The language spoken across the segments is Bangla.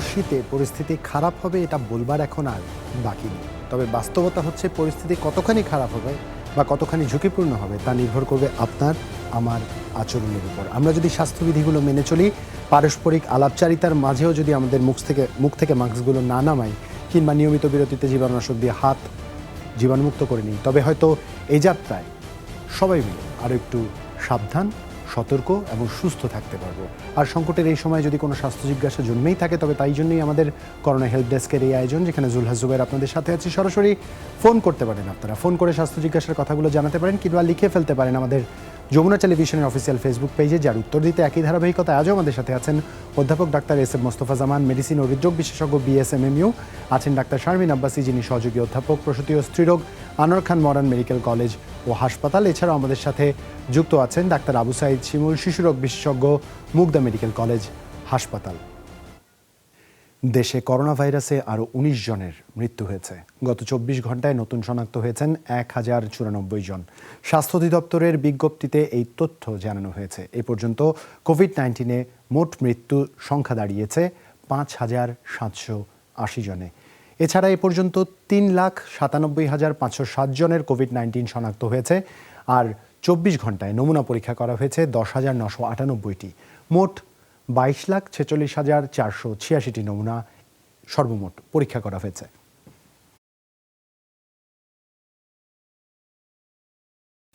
শীতে পরিস্থিতি খারাপ হবে এটা বলবার এখন আর বাকি নেই। তবে বাস্তবতা হচ্ছে পরিস্থিতি কতখানি খারাপ হবে বা কতখানি ঝুঁকিপূর্ণ হবে তা নির্ভর করবে আপনার আমার আচরণের উপর। আমরা যদি স্বাস্থ্যবিধিগুলো মেনে চলি, পারস্পরিক আলাপচারিতার মাঝেও যদি আমাদের মুখ থেকে মাস্কগুলো না নামাই, কিংবা নিয়মিত বিরতিতে জীবাণুনাশক দিয়ে হাত জীবাণুমুক্ত করে নিই, তবে হয়তো এই যাত্রায় সবাই মিলে আরও একটু সাবধান, সতর্ক এবং সুস্থ থাকতে পারবো। আর সংকটের এই সময় যদি কোনো স্বাস্থ্য জিজ্ঞাসা জন্মেই থাকে, তবে তাই জন্যই আমাদের করোনা হেল্প ডেস্কের এই আয়োজন, যেখানে জুলহাস জুবাইর আপনাদের সাথে আছি। সরাসরি ফোন করতে পারেন, আপনারা ফোন করে স্বাস্থ্য জিজ্ঞাসার কথাগুলো জানাতে পারেন, কিংবা লিখে ফেলতে পারেন আমাদের যমুনা টেলিভিশনের অফিসিয়াল ফেসবুক পেজে, যার উত্তর দিতে একই ধারাবাহিকতা আজও আমাদের সাথে আছেন অধ্যাপক ডাক্তার এস এম মোস্তফা জামান, মেডিসিন ও হৃদরোগ বিশেষজ্ঞ BSMMU, আছেন ডাক্তার শারমিন আব্বাসী, যিনি সহযোগী অধ্যাপক প্রসূতি ও স্ত্রীরোগ, আনোয়ার খান মডার্ন মেডিকেল কলেজ ও হাসপাতাল। এছাড়াও আমাদের সাথে যুক্ত আছেন ডাক্তার আবু সাইদ শিমুল, শিশুরোগ বিশেষজ্ঞ, মুগদা মেডিকেল কলেজ হাসপাতাল। দেশে করোনা ভাইরাসে আরও 19 জনের মৃত্যু হয়েছে। গত 24 ঘন্টায় নতুন শনাক্ত হয়েছেন 1094 জন। স্বাস্থ্য অধিদপ্তরের বিজ্ঞপ্তিতে এই তথ্য জানানো হয়েছে। এ পর্যন্ত কোভিড-19-এ মোট মৃত্যুর সংখ্যা দাঁড়িয়েছে 5,780 জনে। এছাড়া এ পর্যন্ত 3,97,507 জনের কোভিড-19 শনাক্ত হয়েছে। আর 24 ঘন্টায় নমুনা পরীক্ষা করা হয়েছে 10,998টি। মোট 22,46,486টি নমুনা সর্বমোট পরীক্ষা করা হয়েছে।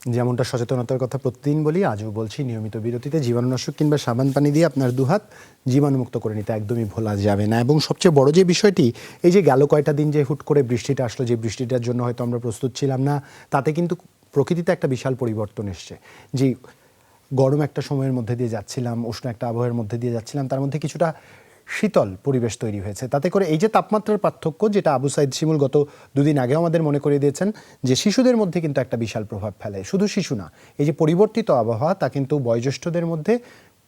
যেমনটা সচেতনতার কথা প্রতিদিন বলি, আজও বলছি, নিয়মিত বিরতিতে জীবাণুনাশক কিংবা সাবান পানি দিয়ে আপনার দুহাত জীবাণুমুক্ত করে নিতে একদমই ভোলা যাবে না। এবং সবচেয়ে বড় যে বিষয়টি, এই যে গেল কয়টা দিন যে হুট করে বৃষ্টিটা আসলো, যে বৃষ্টিটার জন্য হয়তো আমরা প্রস্তুত ছিলাম না, তাতে কিন্তু প্রকৃতিতে একটা বিশাল পরিবর্তন এসছে। যে গরম একটা সময়ের মধ্যে দিয়ে যাচ্ছিলাম, উষ্ণ একটা আবহাওয়ার মধ্যে দিয়ে যাচ্ছিলাম, তার মধ্যে কিছুটা শীতল পরিবেশ তৈরি হয়েছে। তাতে করে এই যে তাপমাত্রার পার্থক্য, যেটা আবু সাইদ শিমুল গত দুদিন আগেও আমাদের মনে করিয়ে দিয়েছেন, যে শিশুদের মধ্যে কিন্তু একটা বিশাল প্রভাব ফেলে। শুধু শিশু না, এই যে পরিবর্তিত আবহাওয়া, তা কিন্তু বয়োজ্যেষ্ঠদের মধ্যে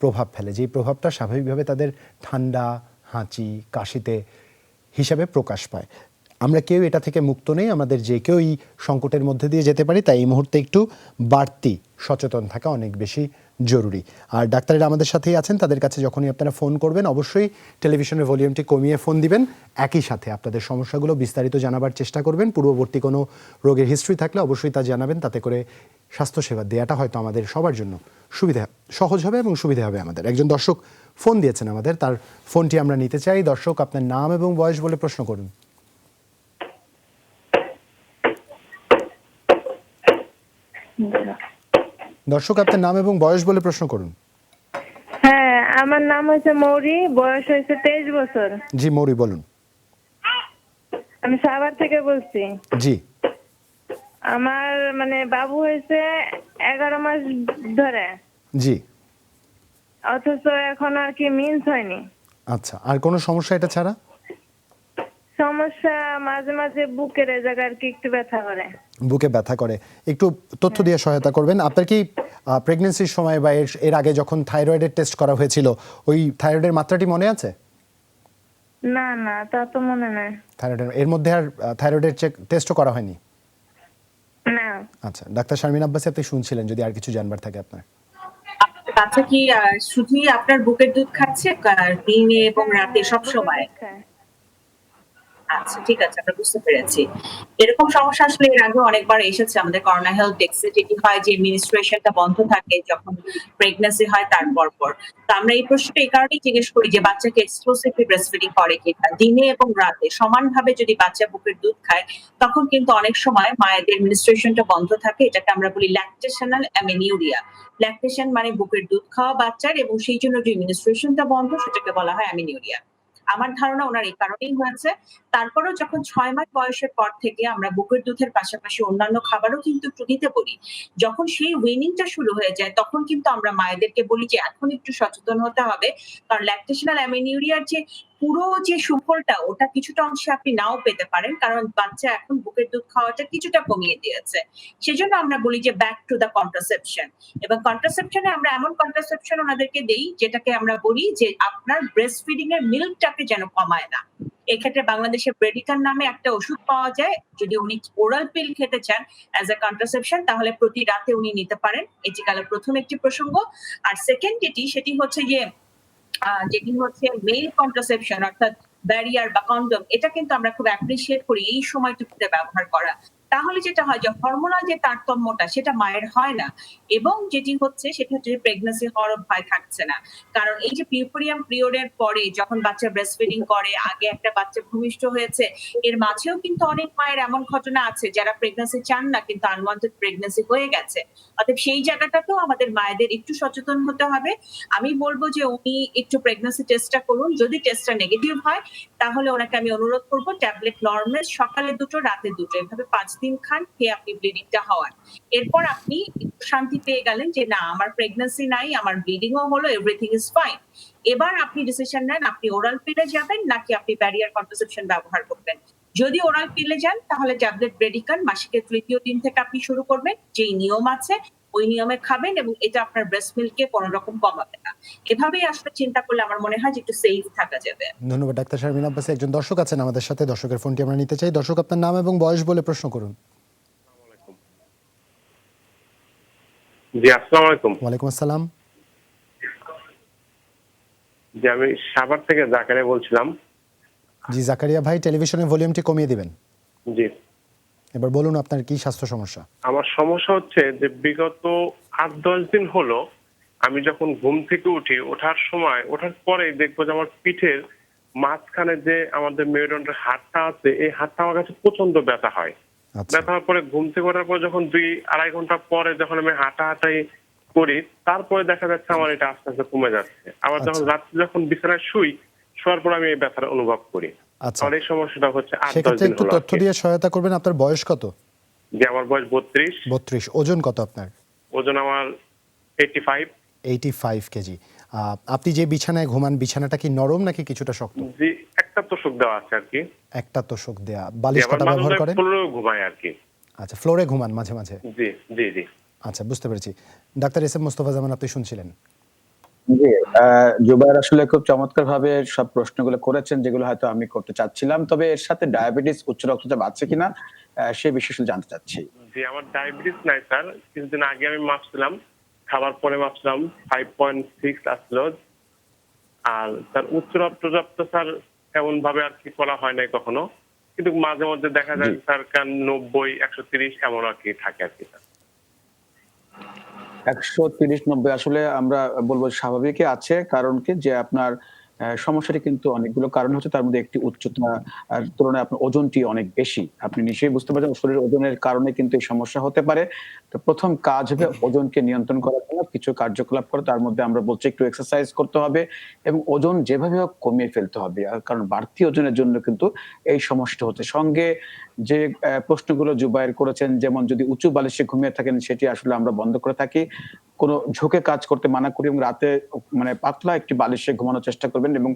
প্রভাব ফেলে, যেই প্রভাবটা স্বাভাবিকভাবে তাদের ঠান্ডা, হাঁচি, কাশিতে হিসাবে প্রকাশ পায়। আমরা কেউ এটা থেকে মুক্ত নেই, আমাদের যে কেউ এই সংকটের মধ্যে দিয়ে যেতে পারি। তাই এই মুহূর্তে একটু বাড়তি সচেতন থাকা অনেক বেশি জরুরি। আর ডাক্তারেরা আমাদের সাথেই আছেন, তাদের কাছে যখনই আপনারা ফোন করবেন অবশ্যই টেলিভিশনের ভলিউমটি কমিয়ে ফোন দিবেন। একই সাথে আপনাদের সমস্যাগুলো বিস্তারিত জানাবার চেষ্টা করবেন। পূর্ববর্তী কোনো রোগের হিস্ট্রি থাকলে অবশ্যই তা জানাবেন, তাতে করে স্বাস্থ্যসেবা দেওয়াটা হয়তো আমাদের সবার জন্য সহজ হবে এবং সুবিধা হবে আমাদের। একজন দর্শক ফোন দিয়েছেন আমাদের, তার ফোনটি আমরা নিতে চাই। দর্শক, আপনার নাম এবং বয়স বলে প্রশ্ন করুন। দর্শক, আপনার নাম এবং বয়স বলে প্রশ্ন করুন। হ্যাঁ, আমার নাম হচ্ছে মৌরি, বয়স হয়েছে 23 বছর। জি মৌরি, বলুন। আমি সাভার থেকে বলছি। জি। আমার বাবু হয়েছে 11 মাস ধরে। জি। অথচ এখন আর কি মিন্স হয়নি। আচ্ছা, আর কোনো সমস্যা এটা ছাড়া? সমস্যা মাঝে মাঝে বুকের এই জায়গায় আর কি একটু ব্যথা করে। বুকে ব্যথা করে, একটু তথ্য দিয়ে সহায়তা করবেন। আপনার কি প্রেগন্যান্সির সময় বা এর আগে যখন থাইরয়েডের টেস্ট করা হয়েছিল, ওই থাইরয়েডের মাত্রাটি মনে আছে? না না, তা তো মনে নাই। থাইরয়েডের এর মধ্যে আর থাইরয়েডের টেস্টও করা হয়নি? না। আচ্ছা, ডাক্তার শারমিন আব্বাসী, আপনি শুনছিলেন, যদি আর কিছু জানবার থাকে আপনার। বাচ্চা কি শুধুই আপনার বুকের দুধ খাচ্ছে দিনে এবং রাতে সব সময়? আচ্ছা, ঠিক আছে, আমরা বুঝতে পেরেছি। এরকম সমস্যা আসলে এর আগে অনেকবার এসেছে আমাদের করোনা হেলথ ডেস্কে। যেটি হয় যে এডমিনিস্ট্রেশনটা বন্ধ থাকে যখন প্রেগন্যান্সি হয় তার পর। তো আমরা এই প্রশ্নটা এই কারণেই জিজ্ঞেস করি যে বাচ্চাকে এক্সক্লুসিভলি ব্রেস্টফিডিং করে কিনা। দিনে এবং রাতে সমানভাবে যদি বাচ্চা বুকের দুধ খায়, তখন কিন্তু অনেক সময় মায়েদের এডমিনিস্ট্রেশনটা বন্ধ থাকে। এটাকে আমরা বলি ল্যাকটেশনাল অ্যামিনিউরিয়া। ল্যাকটেশন মানে বুকের দুধ খাওয়া বাচ্চার, এবং সেই জন্য যে এডমিনিস্ট্রেশনটা বন্ধ, সেটাকে বলা হয় অ্যামিনিউরিয়া। আমার ধারণা ওনার এই কারণেই হয়েছে। তারপরেও যখন 6 মাস বয়সের পর থেকে আমরা বুকের দুধের পাশাপাশি অন্যান্য খাবারও কিন্তু একটু দিতে বলি। যখন সেই ওয়েনিংটা শুরু হয়ে যায়, তখন কিন্তু আমরা মায়েদেরকে বলি যে এখন একটু সচেতন হতে হবে। কারণ ল্যাকটেশনাল অ্যামিনিউরিয়ার যে পুরো যে সুফলটা, ওটা কিছুটা অংশে আপনি নাও পেতে পারেন, কারণ বাচ্চা এখন বুকের দুধ খাওয়াটা কিছুটা কমিয়ে দিয়েছে। সেজন্য আমরা বলি যে ব্যাক টু দ্য কন্ট্রাসেপশন। এবং কন্ট্রাসেপশনে আমরা এমন কন্ট্রাসেপশন ওনাদেরকে দেই, যেটাকে আমরা বলি যে আপনার ব্রেস্ট ফিডিং এর মিল্কটাকে যেন কমায় না। এক্ষেত্রে বাংলাদেশে ব্রেডিকান নামে একটা ওষুধ পাওয়া যায়। যদি উনি ওরাল পিল খেতে চান অ্যাজ এ কন্ট্রাসেপশন, তাহলে প্রতি রাতে উনি নিতে পারেন। এটি গেল প্রথম একটি প্রসঙ্গ। আর সেকেন্ড সেটি হচ্ছে মেইল কন্ট্রাসেপশন, অর্থাৎ ব্যারিয়ার বা কন্ডম, এটা কিন্তু আমরা খুব অ্যাপ্রিসিয়েট করি এই সময়টুকুতে ব্যবহার করা। তাহলে যেটা হয় যে হরমোনাল যে তারতম্যটা সেটা মায়ের হয় না, এবং যেটি হচ্ছে সেটা হচ্ছে প্রেগন্যান্সি হওয়ার ভয় থাকছে না। কারণ এই যে পিউপেরিয়াম পিরিয়ডের পরে যখন বাচ্চা ব্রেস্ট ফিডিং করে, আগে একটা বাচ্চা ভূমিষ্ঠ হয়েছে, এর মাঝেও কিন্তু অনেক মায়ের এমন ঘটনা আছে যারা প্রেগন্যান্সি চান না কিন্তু আনওয়ান্টেড প্রেগন্যান্সি হয়ে গেছে। অতএব সেই জায়গাটাতেও আমাদের মায়েদের একটু সচেতন হতে হবে। আমি বলবো যে উনি একটু প্রেগন্যান্সি টেস্টটা করুন। যদি টেস্টটা নেগেটিভ হয় তাহলে ওনাকে আমি অনুরোধ করব ট্যাবলেট নরমাল সকালে ২টো রাতে ২টো এভাবে ৫ দিন খান, খেয়ে আপনি ব্লিডিংটা হওয়ার। এরপর আপনি একটু শান্তি পেয়ে গেলেন যে না আমার প্রেগন্যান্সি নাই, আমার ব্লিডিংও হলো, এভরিথিং ইজ ফাইন। এবার আপনি ডিসিশন নেন আপনি ওরাল পিলে যাবেন নাকি আপনি ব্যারিয়ার কন্ট্রাসেপশন ব্যবহার করবেন। যদি ওরাল পিলে যান তাহলে ট্যাবলেট ব্রেডিকান মাসিকের ৩য় দিন থেকে আপনি শুরু করবেন, যেই নিয়ম আছে ওই নিয়মে খাবেন, এবং এটা আপনার ব্রেস্ট মিল্ককে কোনো রকম কমাবে না। এভাবেই আসলে চিন্তা করলে আমার মনে হয় যে একটু সেফ থাকা যাবে। ধন্যবাদ ডাক্তার শারমিন আব্বাসী। একজন দর্শক আছেন আমাদের সাথে, দর্শকের ফোনটি আমরা নিতে চাই। দর্শক, আপনার নাম এবং বয়স বলে প্রশ্ন করুন। জি, আসসালামু আলাইকুম। ওয়ালাইকুম আসসালাম। জি, আমি সাভার থেকে জাকারিয়া বলছিলাম। জি জাকারিয়া ভাই, টেলিভিশনের ভলিউমটি কমিয়ে দিবেন। জি, এবার বলুন আপনার কি স্বাস্থ্য সমস্যা। আমার সমস্যা হচ্ছে যে বিগত ৮-১০ দিন হলো আমি যখন ঘুম থেকে উঠি, ওঠার পরে দেখবো যে আমার পিঠের মাঝখানে যে আমাদের মেরুদণ্ডের হাড়টা আছে, এই হাড়টা আমার কাছে প্রচন্ড ব্যথা হয়। আচ্ছা ব্যথা হওয়ার পরে ঘুম থেকে ওঠার পর যখন ২-২.৫ ঘন্টা পরে যখন আমি হাঁটাহাঁটি করি, তারপরে দেখা যাচ্ছে আমার এটা আস্তে আস্তে কমে যাচ্ছে। আবার যখন আচ্ছা। রাত্রে যখন বিছানায় শোয়ার পর আমি এই ব্যথাটা অনুভব করি। আচ্ছা, আমার এই সমস্যাটা হচ্ছে ৮-১০ সেক্ষেত্রে দিন একটু হলো। তথ্য দিয়ে সহায়তা করবেন। আপনার বয়স কত? যে আমার বয়স ৩২। 32। ওজন কত আপনার? ওজন আমার 85। 85 কেজি। আপনি যে বিছানায় ঘুমান, বিছানাটা কি নরম নাকি কিছুটা শক্ত? জি, একটা তোষক দেওয়া আছে আর কি। একটা তোষক দেয়া। জি, বালিশ আবার কটা মাঝে ব্যবহার মাঝে করেন? ফ্লোরেও ঘুমাই আর কি। আচ্ছা, ফ্লোরে ঘুমান মাঝে মাঝে। জি জি জি। আচ্ছা, বুঝতে পেরেছি। ডাক্তার এস এম মোস্তফা জামান, আপনি শুনছিলেন। জি, জুবায়ের আসলে খুব চমৎকারভাবে সব প্রশ্নগুলো করেছেন যেগুলো হয়তো আমি করতে চাচ্ছিলাম। তবে এর সাথে ডায়াবেটিস, উচ্চ রক্তচাপ আছে কিনা সে বিষয়ে আসলে জানতে চাচ্ছি। জি, আমার ডায়াবেটিস নাই স্যার। কিছুদিন আগে আমি মাপছিলাম, খাবার পরে মাপছিলাম 5.6 আসলো। আর স্যার উচ্চ রক্তচাপ তো স্যার এমন ভাবে আর কি করা হয় নাই কখনো, কিন্তু মাঝে মধ্যে দেখা যায় জি। স্যার 90-130 এমন আর কি থাকে আর কি স্যার। ১৩০-৯০ আসলে আমরা বলবো স্বাভাবিকই আছে। কারণ কি যে আপনার সমস্যাটি কিন্তু অনেকগুলো কারণ হচ্ছে, তার মধ্যে একটি উচ্চতা আর তুলনায় আপনার ওজনটি অনেক বেশি। আপনি নিশ্চয়ই বুঝতে পারছেন শরীরের ওজনের কারণে কিন্তু এই সমস্যা হতে পারে। তো ১ম কাজ হবে ওজনকে নিয়ন্ত্রণ করার জন্য কিছু কার্যকলাপ করে, তার মধ্যে আমরা বলছি একটু এক্সারসাইজ করতে হবে এবং ওজন যেভাবে হোক কমিয়ে ফেলতে হবে। কারণ বাড়তি ওজনের জন্য কিন্তু এই সমস্যাটা হচ্ছে। সঙ্গে যে প্রশ্নগুলো জুবায়ের করেছেন, যেমন যদি উঁচু বালিশে ঘুমিয়ে থাকেন সেটি আসলে আমরা বন্ধ করে থাকি। কোন ঝুঁকে কাজ করতে মানা করি এবং রাতে মানে পাতলা একটি বালিশে ঘুমানোর চেষ্টা করবেন এবং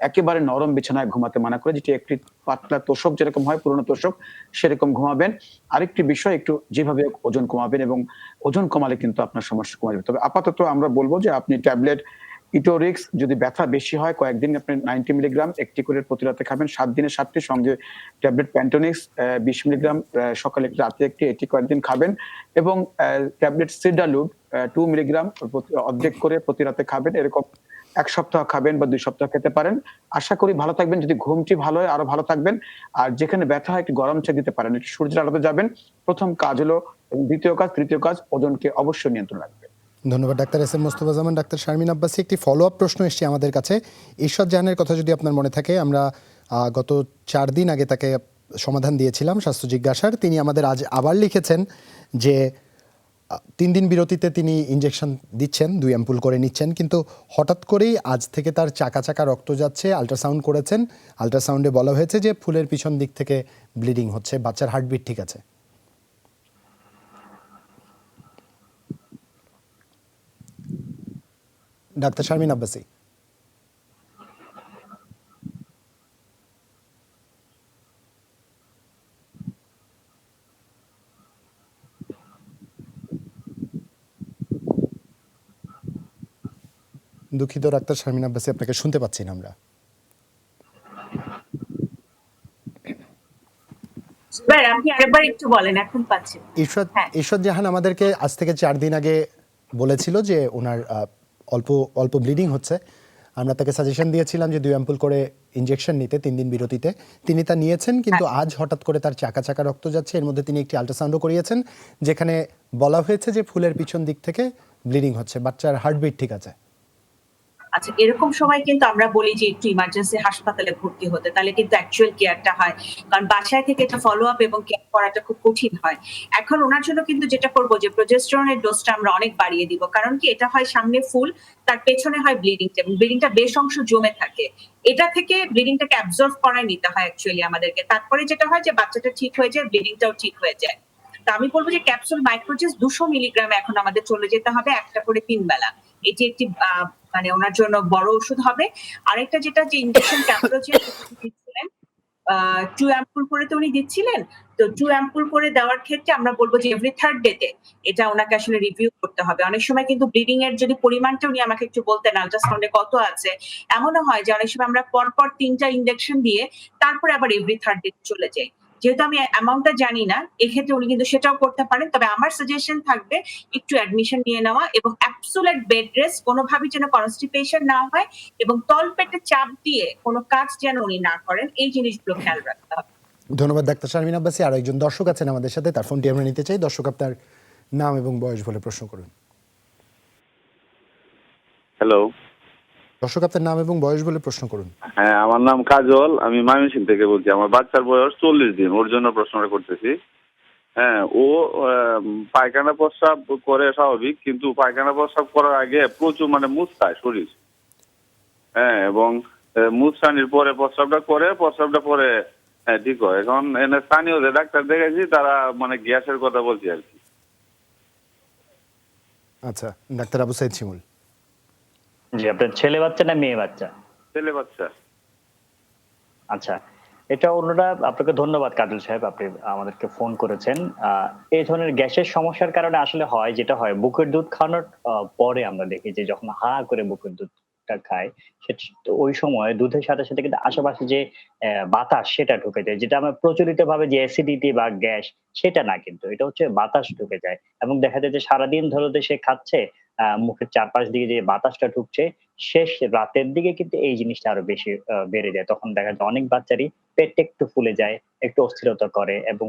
একেবারে নরম বিছানায় ঘুমাতে মানা করি, যেটি একটি পাতলা তোশক যেরকম হয় পুরোনো তোশক সেরকম ঘুমাবেন। আরেকটি বিষয় একটু যেভাবে হোক ওজন কমাবেন এবং ওজন কমালে কিন্তু আপনার সমস্যা কমে যাবে। তবে আপাতত আমরা বলব যে আপনি ট্যাবলেট ইটোরিক্স, যদি ব্যথা বেশি হয় কয়েকদিন আপনি 90 মিলিগ্রাম একটি করে প্রতি রাতে খাবেন, ৭ দিনে ৭টি। সঙ্গে ট্যাবলেট প্যান্টোনিক্স ২০ মিলিগ্রাম সকালে একটি রাতে একটি, এটি কয়েকদিন খাবেন এবং ট্যাবলেট সিডালুড 2 মিলিগ্রাম অর্ধেক করে প্রতি রাতে খাবেন। এরকম ১ সপ্তাহ খাবেন বা ২ সপ্তাহ খেতে পারেন। আশা করি ভালো থাকবেন। যদি ঘুমটি ভালো হয় আরো ভালো থাকবেন। আর যেখানে ব্যথা হয় একটু গরম চা দিতে পারেন। একটু সূর্যের আলোতে যাবেন। ১ম কাজ হলো, এবং ২য় কাজ, ৩য় কাজ ওজনকে অবশ্যই নিয়ন্ত্রণ রাখবেন। ধন্যবাদ ডাক্তার এস এম মোস্তফা জামান। ডাক্তার শারমিন আব্বাসী, একটি ফলো আপ প্রশ্ন এসেছে আমাদের কাছে। ঈশ্বর জাহানের কথা যদি আপনার মনে থাকে, আমরা গত ৪ দিন আগে তাকে সমাধান দিয়েছিলাম স্বাস্থ্য জিজ্ঞাসার। তিনি আমাদের আজ আবার লিখেছেন যে ৩ দিন বিরতিতে তিনি ইনজেকশন দিচ্ছেন, ২ অ্যাম্পুল করে নিচ্ছেন, কিন্তু হঠাৎ করেই আজ থেকে তার চাকা চাকা রক্ত যাচ্ছে। আল্ট্রাসাউন্ড করেছেন, আল্ট্রাসাউন্ডে বলা হয়েছে যে ফুলের পিছন দিক থেকে ব্লিডিং হচ্ছে। বাচ্চার হার্টবিট ঠিক আছে। ডাক্তার শারমিন আব্বাসী। দুঃখিত ডাক্তার শারমিন আব্বাসী, আপনাকে শুনতে পাচ্ছি না আমরা। জুবায়ের, আপনি আরেকবার একটু বলেন, এখন পাচ্ছি। হ্যাঁ। ঈশ্বর জাহান আমাদেরকে আজ থেকে ৪ দিন আগে বলেছিল যে ওনার অল্প অল্প ব্লিডিং হচ্ছে। আমরা তাকে সাজেশন দিয়েছিলাম যে 2 অ্যাম্পুল করে ইনজেকশন নিতে 3 দিন বিরতিতে। তিনি তা নিয়েছেন, কিন্তু আজ হঠাৎ করে তার চাকা চাকা রক্ত যাচ্ছে। এর মধ্যে তিনি একটি আল্ট্রাসাউন্ডও করিয়েছেন, যেখানে বলা হয়েছে যে ফুলের পিছন দিক থেকে ব্লিডিং হচ্ছে। বাচ্চার হার্টবিট ঠিক আছে। আচ্ছা, এরকম সময় কিন্তু আমরা বলি যে একটু ইমার্জেন্সি হাসপাতালে ভর্তি হতে, তাহলে কিন্তু অ্যাকচুয়াল কেয়ারটা হয়, কারণ বাসায় থেকে এটা ফলো আপ এবং কেয়ার করাটা খুব কঠিন হয়। এখন ওনার জন্য কিন্তু যেটা করবো যে প্রোজেস্টেরনের ডোজটা আমরা অনেক বাড়িয়ে দিব, কারণ কি এটা হয় সামনে ফুল, তার পেছনে হয় ব্লিডিংটা, এবং ব্লিডিংটা বেশ অংশ জমে থাকে। এটা থেকে ব্লিডিংটাকে অ্যাবজর্ব করায় নিতে হয় অ্যাকচুয়ালি আমাদেরকে। তারপরে যেটা হয় যে বাচ্চাটা ঠিক হয়ে যায়, ব্লিডিংটাও ঠিক হয়ে যায়। তো আমি বলবো যে ক্যাপসুল মাইক্রোজেস 200 মিলিগ্রাম এখন আমাদের চলে যেতে হবে, একটা করে 3 বেলা। এটি একটি মানে ওনার জন্য বড় ওষুধ হবে। আরেকটা যেটা যে ইনজেকশন ক্যাপ্রোজেন দিচ্ছিলেন 2 অ্যাম্পুল করে তো উনি দিচ্ছিলেন। তো 2 অ্যাম্পুল করে দেওয়ার ক্ষেত্রে আমরা বলবো যে এভরি থার্ড ডেতে এটা ওনাকে আসলে রিভিউ করতে হবে। অনেক সময় কিন্তু ব্লিডিং এর যদি পরিমাণটা উনি আমাকে একটু বলতেন আল্ট্রাসাউন্ডে কত আছে, এমনও হয় যে অনেক সময় আমরা পরপর 3টা ইনজেকশন দিয়ে তারপরে আবার এভরি থার্ড ডে চলে যাই। যেহেতু আমি অ্যামাউন্টটা জানি না, এক্ষেত্রে উনি কিন্তু সেটাও করতে পারেন। তবে আমার সাজেশন থাকবে একটু অ্যাডমিশন নিয়ে নেওয়া এবং অ্যাবসোলিউট বেড রেস্ট, কোনোভাবেই যেন কনস্টিপেশন না হয় এবং তলপেটে চাপ দিয়ে কোনো কাজ যেন উনি না করেন, এই জিনিসগুলো খেয়াল রাখতে হবে। ধন্যবাদ ডাক্তার শারমিন আব্বাসী। আরো একজন দর্শক আছেন আমাদের সাথে, তার ফোনটি আমরা নিতে চাই। দর্শক, আপনার নাম এবং বয়স বলে প্রশ্ন করুন। হ্যালো। দর্শক, আপনার নাম এবং বয়স বলে প্রশ্ন করুন। হ্যাঁ, আমার নাম কাজল, আমি ময়মনসিংহ থেকে বলছি। আমার বাচ্চার বয়স 40 দিন, ওর জন্য প্রশ্নটা করতেছি। হ্যাঁ, ও পায়খানা প্রস্রাব করে স্বাভাবিক, কিন্তু পায়খানা প্রস্রাব করার আগে প্রচুর মুচকায় শরীর। হ্যাঁ, এবং মুচকানির পরে প্রস্রাবটা পরে হ্যাঁ ঠিক হয়। এখন এনে স্থানীয় যে ডাক্তার দেখেছি তারা গ্যাসের কথা বলছে আর কি। আচ্ছা, ডাক্তার আবু সাইদ শিমুল। জি, আপনার ছেলে বাচ্চা না মেয়ে বাচ্চা? ছেলে বাচ্চা। আচ্ছা, এটা অন্যরা আপনাকে ধন্যবাদ কাজল সাহেব, আপনি আমাদেরকে ফোন করেছেন। এই ধরনের গ্যাসের সমস্যার কারণে আসলে হয় যেটা হয়, বুকের দুধ খাওয়ানোর পরে আমরা দেখি যে যখন হা করে বুকের দুধটা খায়, ওই সময় দুধের সাথে সাথে কিন্তু আশেপাশে যে বাতাস সেটা ঢুকে যায়, যেটা আমরা প্রচলিত ভাবে যে অ্যাসিডিটি বা গ্যাস, সেটা না, কিন্তু এটা হচ্ছে বাতাস ঢুকে যায় এবং দেখা যায় যে সারাদিন ধরে সে খাচ্ছে, মুখের চারপাশ দিয়ে যে বাতাসটা ঢুকছে, শেষ রাতের দিকে কিন্তু এই জিনিসটা আরো বেশি বেড়ে যায়। তখন দেখা যায় অনেক বাচ্চারই পেটটা একটু ফুলে যায়, একটু অস্থিরতা করে এবং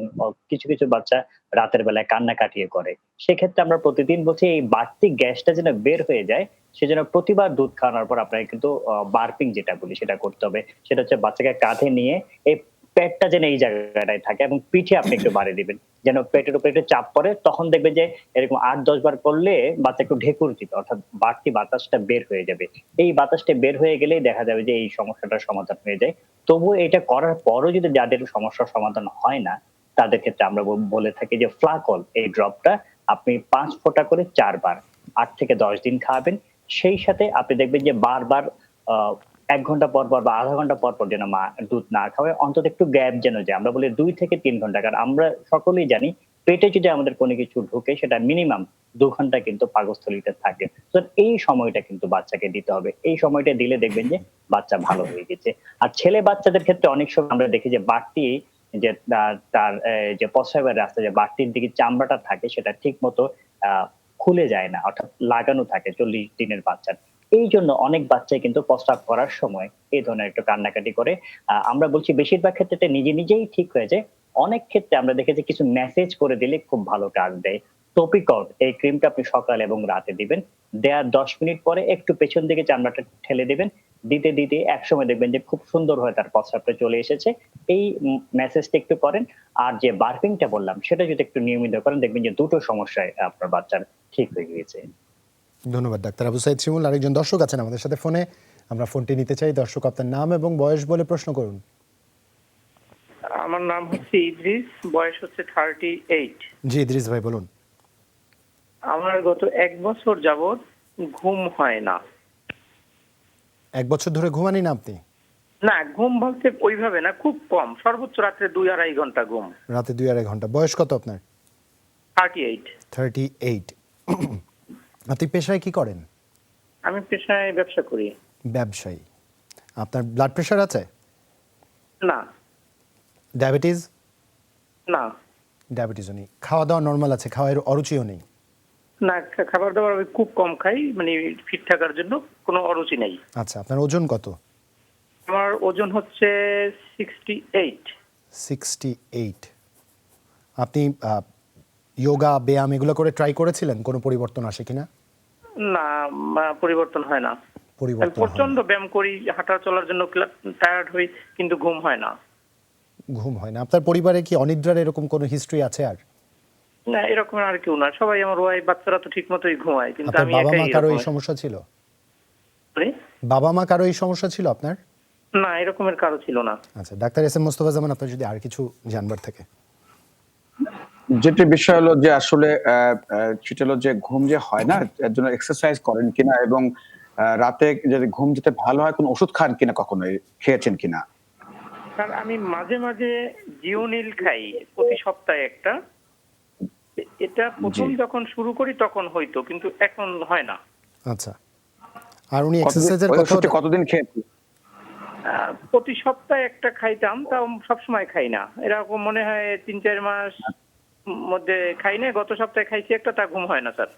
কিছু কিছু বাচ্চা রাতের বেলায় কান্নাকাটিও করে। সেক্ষেত্রে আমরা প্রতিদিন বলছি এই বাড়তি গ্যাসটা যেন বের হয়ে যায়, সেজন্য প্রতিবার দুধ খাওয়ানোর পর আপনাকে কিন্তু বার্পিং যেটা বলি সেটা করতে হবে। সেটা হচ্ছে বাচ্চাকে কাঁধে নিয়ে এই পেটটা যেন এই জায়গাটায় থাকে এবং পিঠে আপনি একটু বাড়িয়ে দিবেন, যেন পেটের উপরে একটু চাপ পড়ে। তখন দেখবেন যে এরকম 8-10 বার করলে বাচ্চা একটু ঢেকুর দিবে, অর্থাৎ বাড়তি বাতাসটা বের হয়ে যাবে। এই বাতাসটা বের হয়ে গেলেই দেখা যাবে যে এই সমস্যাটার সমাধান হয়ে যায়। তবুও এটা করার পরও যদি যাদের সমস্যার সমাধান হয় না, তাদের ক্ষেত্রে আমরা বলে থাকি যে ফ্লাকল এই ড্রপটা আপনি 5 ফোঁটা করে 4 বার 8 থেকে 10 দিন খাওয়াবেন। সেই সাথে আপনি দেখবেন যে বারবার 1 ঘন্টা পর পর বা আধা ঘন্টা পর পর যেন মা দুধ না খাওয়ায়, অন্তত একটু গ্যাপ যেন যায়। আমরা বলি 2 থেকে 3 ঘন্টা, কারণ আমরা সকলেই জানি পেটে যদি আমাদের কোনো কিছু ঢুকে সেটা মিনিমাম 2 ঘন্টা কিন্তু পাকস্থলীতে থাকে। তো এই সময়টা কিন্তু বাচ্চাকে দিতে হবে। এই সময়টা দিলে দেখবেন যে বাচ্চা ভালো হয়ে গেছে। আর ছেলে বাচ্চাদের ক্ষেত্রে অনেক সময় আমরা দেখি যে বাড়তি যে তার যে প্রস্রাবের রাস্তা যে বাড়তির দিকে চামড়াটা থাকে সেটা ঠিক মতো খুলে যায় না, অর্থাৎ লাগানো থাকে 40 দিনের বাচ্চার। এই জন্য অনেক বাচ্চাই কিন্তু প্রস্রাব করার সময় এই ধরনের একটু কান্নাকাটি করে। আমরা বলছি বেশিরভাগ ক্ষেত্রে এটা নিজে নিজেই ঠিক হয়ে যায়। অনেক ক্ষেত্রে আমরা দেখেছি কিছু মেসেজ করে দিলে খুব ভালো কাজ দেয়। টপিকট এই ক্রিমটা আপনি সকাল এবং রাতে দিবেন। দেওয়ার 10 মিনিট পরে একটু পেছন দিকে চামড়াটা ঠেলে দিবেন। দিতে দিতে একসময় দেখবেন যে খুব সুন্দর হয়ে তার প্রস্রাবটা চলে এসেছে। এই মেসেজটা একটু করেন। আর যে বার্পিংটা বললাম সেটা যদি একটু নিয়মিত করেন, দেখবেন যে দুটো সমস্যায় আপনার বাচ্চার ঠিক হয়ে গিয়েছে। ধন্যবাদ ডাক্তার আবু সাইদ শিমুল। আরেকজন দর্শক আছেন আমাদের সাথে ফোনে, আমরা ফোনটি নিতে চাই। দর্শক, আপনার নাম এবং বয়স বলে প্রশ্ন করুন। আমার নাম হচ্ছে ইদ্রিস, বয়স হচ্ছে 38। জি ইদ্রিস ভাই, বলুন। আমার গত 1 বছর যাবত ঘুম হয় না। 1 বছর ধরে ঘুমানি না আপনি? না, ঘুম বলতে ওইভাবে না, খুব কম, সর্বোচ্চ রাত্রে 2-2.5 ঘন্টা ঘুম। রাতে 2-2.5 ঘন্টা। বয়স কত আপনার? 38। 38। আপনি পেশায় কি করেন? আমি পেশায় ব্যবসা করি। ব্যবসায়ী। আপনার ব্লাড প্রেশার আছে? না। ডায়াবেটিস? না। ডায়াবেটিসও নেই। খাওয়া দাওয়া নর্মাল আছে? খাওয়ার অরুচিও নেই? না, খাবার দাবার আমি খুব কম খাই, মানে ফিট থাকার জন্য কোনো অরুচি নেই। আচ্ছা, আপনার ওজন কত? আমার ওজন হচ্ছে 68। 68। আপনি যোগা, ব্যায়াম এগুলো করে ট্রাই করেছিলেন? কোনো পরিবর্তন আসে কিনা? না, পরিবর্তন হয় না। আমি পরিবর্তন হয় প্রচন্ড না। ব্যায়াম করি, হাঁটা চলার জন্য টায়ার্ড হই, কিন্তু ঘুম হয় না। ঘুম হয় না। আপনার পরিবারে কি অনিদ্রার এরকম কোনো হিস্ট্রি আছে আর? না, এরকম আর কেউ না, সবাই আমার ওয়াইফ বাচ্চারা তো ঠিক মতোই ঘুমায়, কিন্তু আপনার আমি বাবা একাই মা কারো এই এরকম। সমস্যা ছিল? মানে? বাবা মা কারো এই সমস্যা ছিল আপনার? না, এরকমের কারো ছিল না। আচ্ছা, ডাক্তার এস এম মোস্তফা জামান, আপনার যদি আর কিছু জানবার থাকে। যেটি বিষয় হলো যে আসলে সেটা হলো যে ঘুম যে হয় না, এর জন্য এক্সারসাইজ করেন কিনা, এবং রাতে যদি ঘুম যেতে ভালো হয় কোনো ওষুধ খান কিনা, কখনো খেয়েছেন কিনা? কারণ আমি মাঝে মাঝে জিওনিল খাই, প্রতি সপ্তাহে একটা। এটা প্রথম জি। যখন শুরু করি তখন হয়তো, কিন্তু এখন হয় না। আচ্ছা, আর উনি এক্সারসাইজের ওই কথা ওষুধটি কতদিন খেয়েছেন? প্রতি সপ্তাহে একটা খাইতাম, তাও সবসময় খাই না, এরকম মনে হয় 3-4 মাস মধ্যে খাই না। গত সপ্তাহে খাইছি একটা, তা ঘুম হয় না স্যার।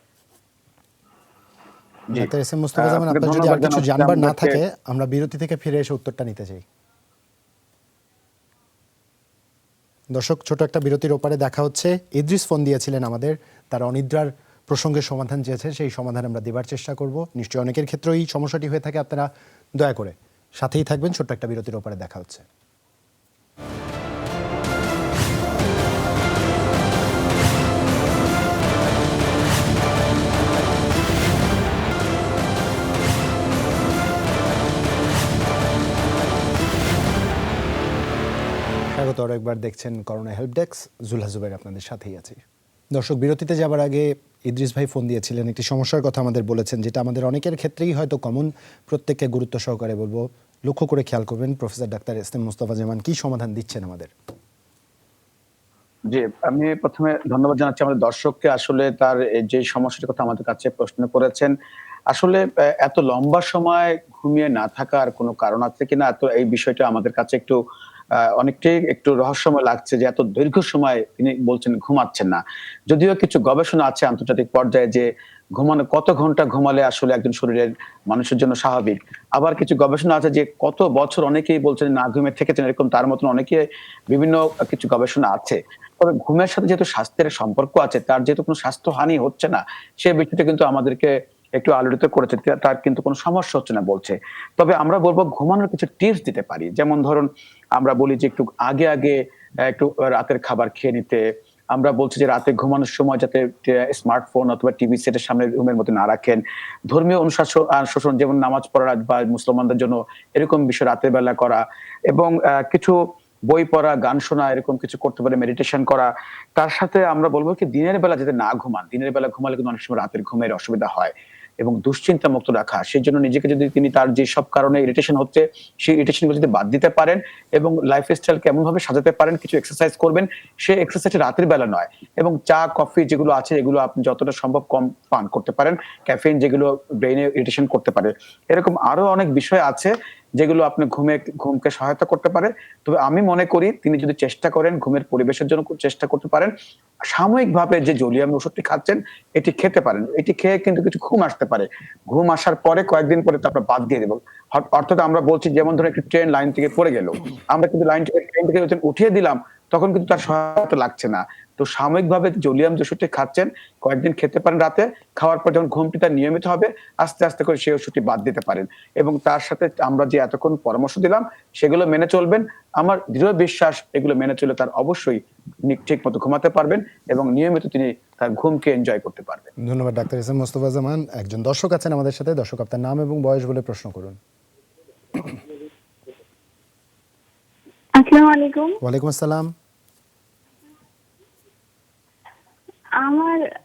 জি। ডাক্তার এস এম মোস্তফা জামান, আপনাকে আপনার যদি আর ধন্যবাদ কিছু জানাচ্ছি জানবার না আমাদেরকে। থাকে, আমরা বিরতি থেকে ফিরে এসে উত্তরটা নিতে চাই। দর্শক, ছোট একটা বিরতির ওপারে দেখা হচ্ছে। ইদ্রিস ফোন দিয়েছিলেন আমাদের, তার অনিদ্রার প্রসঙ্গের সমাধান চেয়েছে, সেই সমাধান আমরা দেবার চেষ্টা করব। নিশ্চয়ই অনেকের ক্ষেত্রেই সমস্যাটি হয়ে থাকে, আপনারা দয়া করে সাথেই থাকবেন। ছোট্ট একটা বিরতির ওপারে দেখা হচ্ছে। স্বাগত আরও একবার, দেখছেন করোনা হেল্প ডেস্ক। জুলহা জুবের আপনাদের সাথেই আছি। দর্শক, বিরতিতে যাবার আগে ইদ্রিস ভাই ফোন দিয়েছিলেন, একটি সমস্যার কথা আমাদের বলেছেন, যেটা আমাদের অনেকের ক্ষেত্রেই হয়তো কমন। প্রত্যেককে গুরুত্ব সহকারে বলবো, লক্ষ্য করে খেয়াল করবেন professor doctor S M Mostafa Zaman কি সমাধান দিচ্ছেন আমাদের। জি, আমি প্রথমে ধন্যবাদ জানাচ্ছি আমাদের দর্শককে। আসলে তার এই যে সমস্যাটার কথা আমাদের কাছে প্রশ্ন করেছেন, আসলে এত লম্বা সময় ঘুমিয়ে না থাকার কোনো কারণ আছে কিনা, তো এই বিষয়টা আমাদের কাছে একটু অনেকটাই একটু রহস্যময় লাগছে যে এত দীর্ঘ সময় তিনি বলছেন ঘুমাচ্ছেন না। যদিও কিছু গবেষণা আছে আন্তর্জাতিক পর্যায়ে যে ঘুমানো কত ঘন্টা ঘুমালে আসলে একজন শরীরের মানুষের জন্য স্বাভাবিক। আবার কিছু গবেষণা আছে যে কত বছর অনেকেই বলছেন না ঘুমিয়ে থেকেছেন, এরকম তার মতন অনেকে বিভিন্ন কিছু গবেষণা আছে। তবে ঘুমের সাথে যেহেতু স্বাস্থ্যের সম্পর্ক আছে, তার যেহেতু কোনো স্বাস্থ্যহানি হচ্ছে না, সে বিষয়টা কিন্তু আমাদেরকে একটু আলোড়িত করেছে। তার কিন্তু কোনো সমস্যা হচ্ছে না বলছে। তবে আমরা বলব ঘুমানোর কিছু টিপস দিতে পারি। যেমন ধরুন, আমরা বলি যে একটু আগে একটু রাতের খাবার খেয়ে নিতে। আমরা বলছি যে রাতে ঘুমানোর সময় যাতে স্মার্টফোন অথবা টিভি সেটের সামনে রুমের মধ্যে না রাখেন। ধর্মীয় অনুশাসন যেমন নামাজ পড়া বা মুসলমানদের জন্য এরকম বিষয় রাতের বেলা করা, এবং কিছু বই পড়া, গান শোনা, এরকম কিছু করতে পারে, মেডিটেশন করা। তার সাথে আমরা বলব কি দিনের বেলা যাতে না ঘুমান। দিনের বেলা ঘুমালে কিন্তু অনেক সময় রাতের ঘুমের অসুবিধা হয়, এবং দুশ্চিন্তা মুক্ত রাখা। সেজন্য নিজেকে যদি তিনি তার যেসব কারণে ইরিটেশন হচ্ছে, সেই ইরিটেশন গুলো যদি বাদ দিতে পারেন এবং লাইফস্টাইলকে এমনভাবে সাজাতে পারেন, কিছু এক্সারসাইজ করবেন, সে এক্সারসাইজটা রাতের বেলা নয়। এবং চা, কফি যেগুলো আছে এগুলো আপনি যতটা সম্ভব কম পান করতে পারেন। ক্যাফেইন যেগুলো ব্রেইনে ইরিটেশন করতে পারে। এরকম আরো অনেক বিষয় আছে যেগুলো আপনি ঘুমকে সহায়তা করতে পারে। তবে আমি মনে করি তিনি যদি চেষ্টা করেন ঘুমের পরিবেশের জন্য চেষ্টা করতে পারেন। সাময়িকভাবে যে জোলিয়াম ওষুধটি খাচ্ছেন এটি খেতে পারেন। এটি খেয়ে কিন্তু কিছু ঘুম আসতে পারে। ঘুম আসার পরে কয়েকদিন পরে তারপর বাদ দিয়ে দেব। অর্থাৎ আমরা বলছি যেমন ধরুন একটি ট্রেন লাইন থেকে পড়ে গেল। আমরা কিন্তু ট্রেন থেকে উঠিয়ে দিলাম, তখন কিন্তু তার সহায়তা লাগছে না। তো সাময়িকভাবে জোলিয়াম যে ওষুধটি খাচ্ছেন কয়েকদিন খেতে পারেন রাতে। খাওয়ার পর যখন ঘুমটি তার নিয়মিত হবে, আস্তে আস্তে করে সেই ওষুধটি বাদ দিতে পারেন। এবং তার সাথে আমরা যে এতক্ষণ পরামর্শ দিলাম সেগুলো মেনে চলবেন। আমার দৃঢ় বিশ্বাস এগুলো মেনে চলে তার অবশ্যই ঠিক মতো ঘুমাতে পারবেন এবং নিয়মিত তিনি তার ঘুমকে এনজয় করতে পারবেন। ধন্যবাদ ডাক্তার এস এম মোস্তফা জামান। একজন দর্শক আছেন আমাদের সাথে। দর্শক, আপনার নাম এবং বয়স বলে প্রশ্ন করুন। আসসালামু আলাইকুম। ওয়ালাইকুম আসসালাম।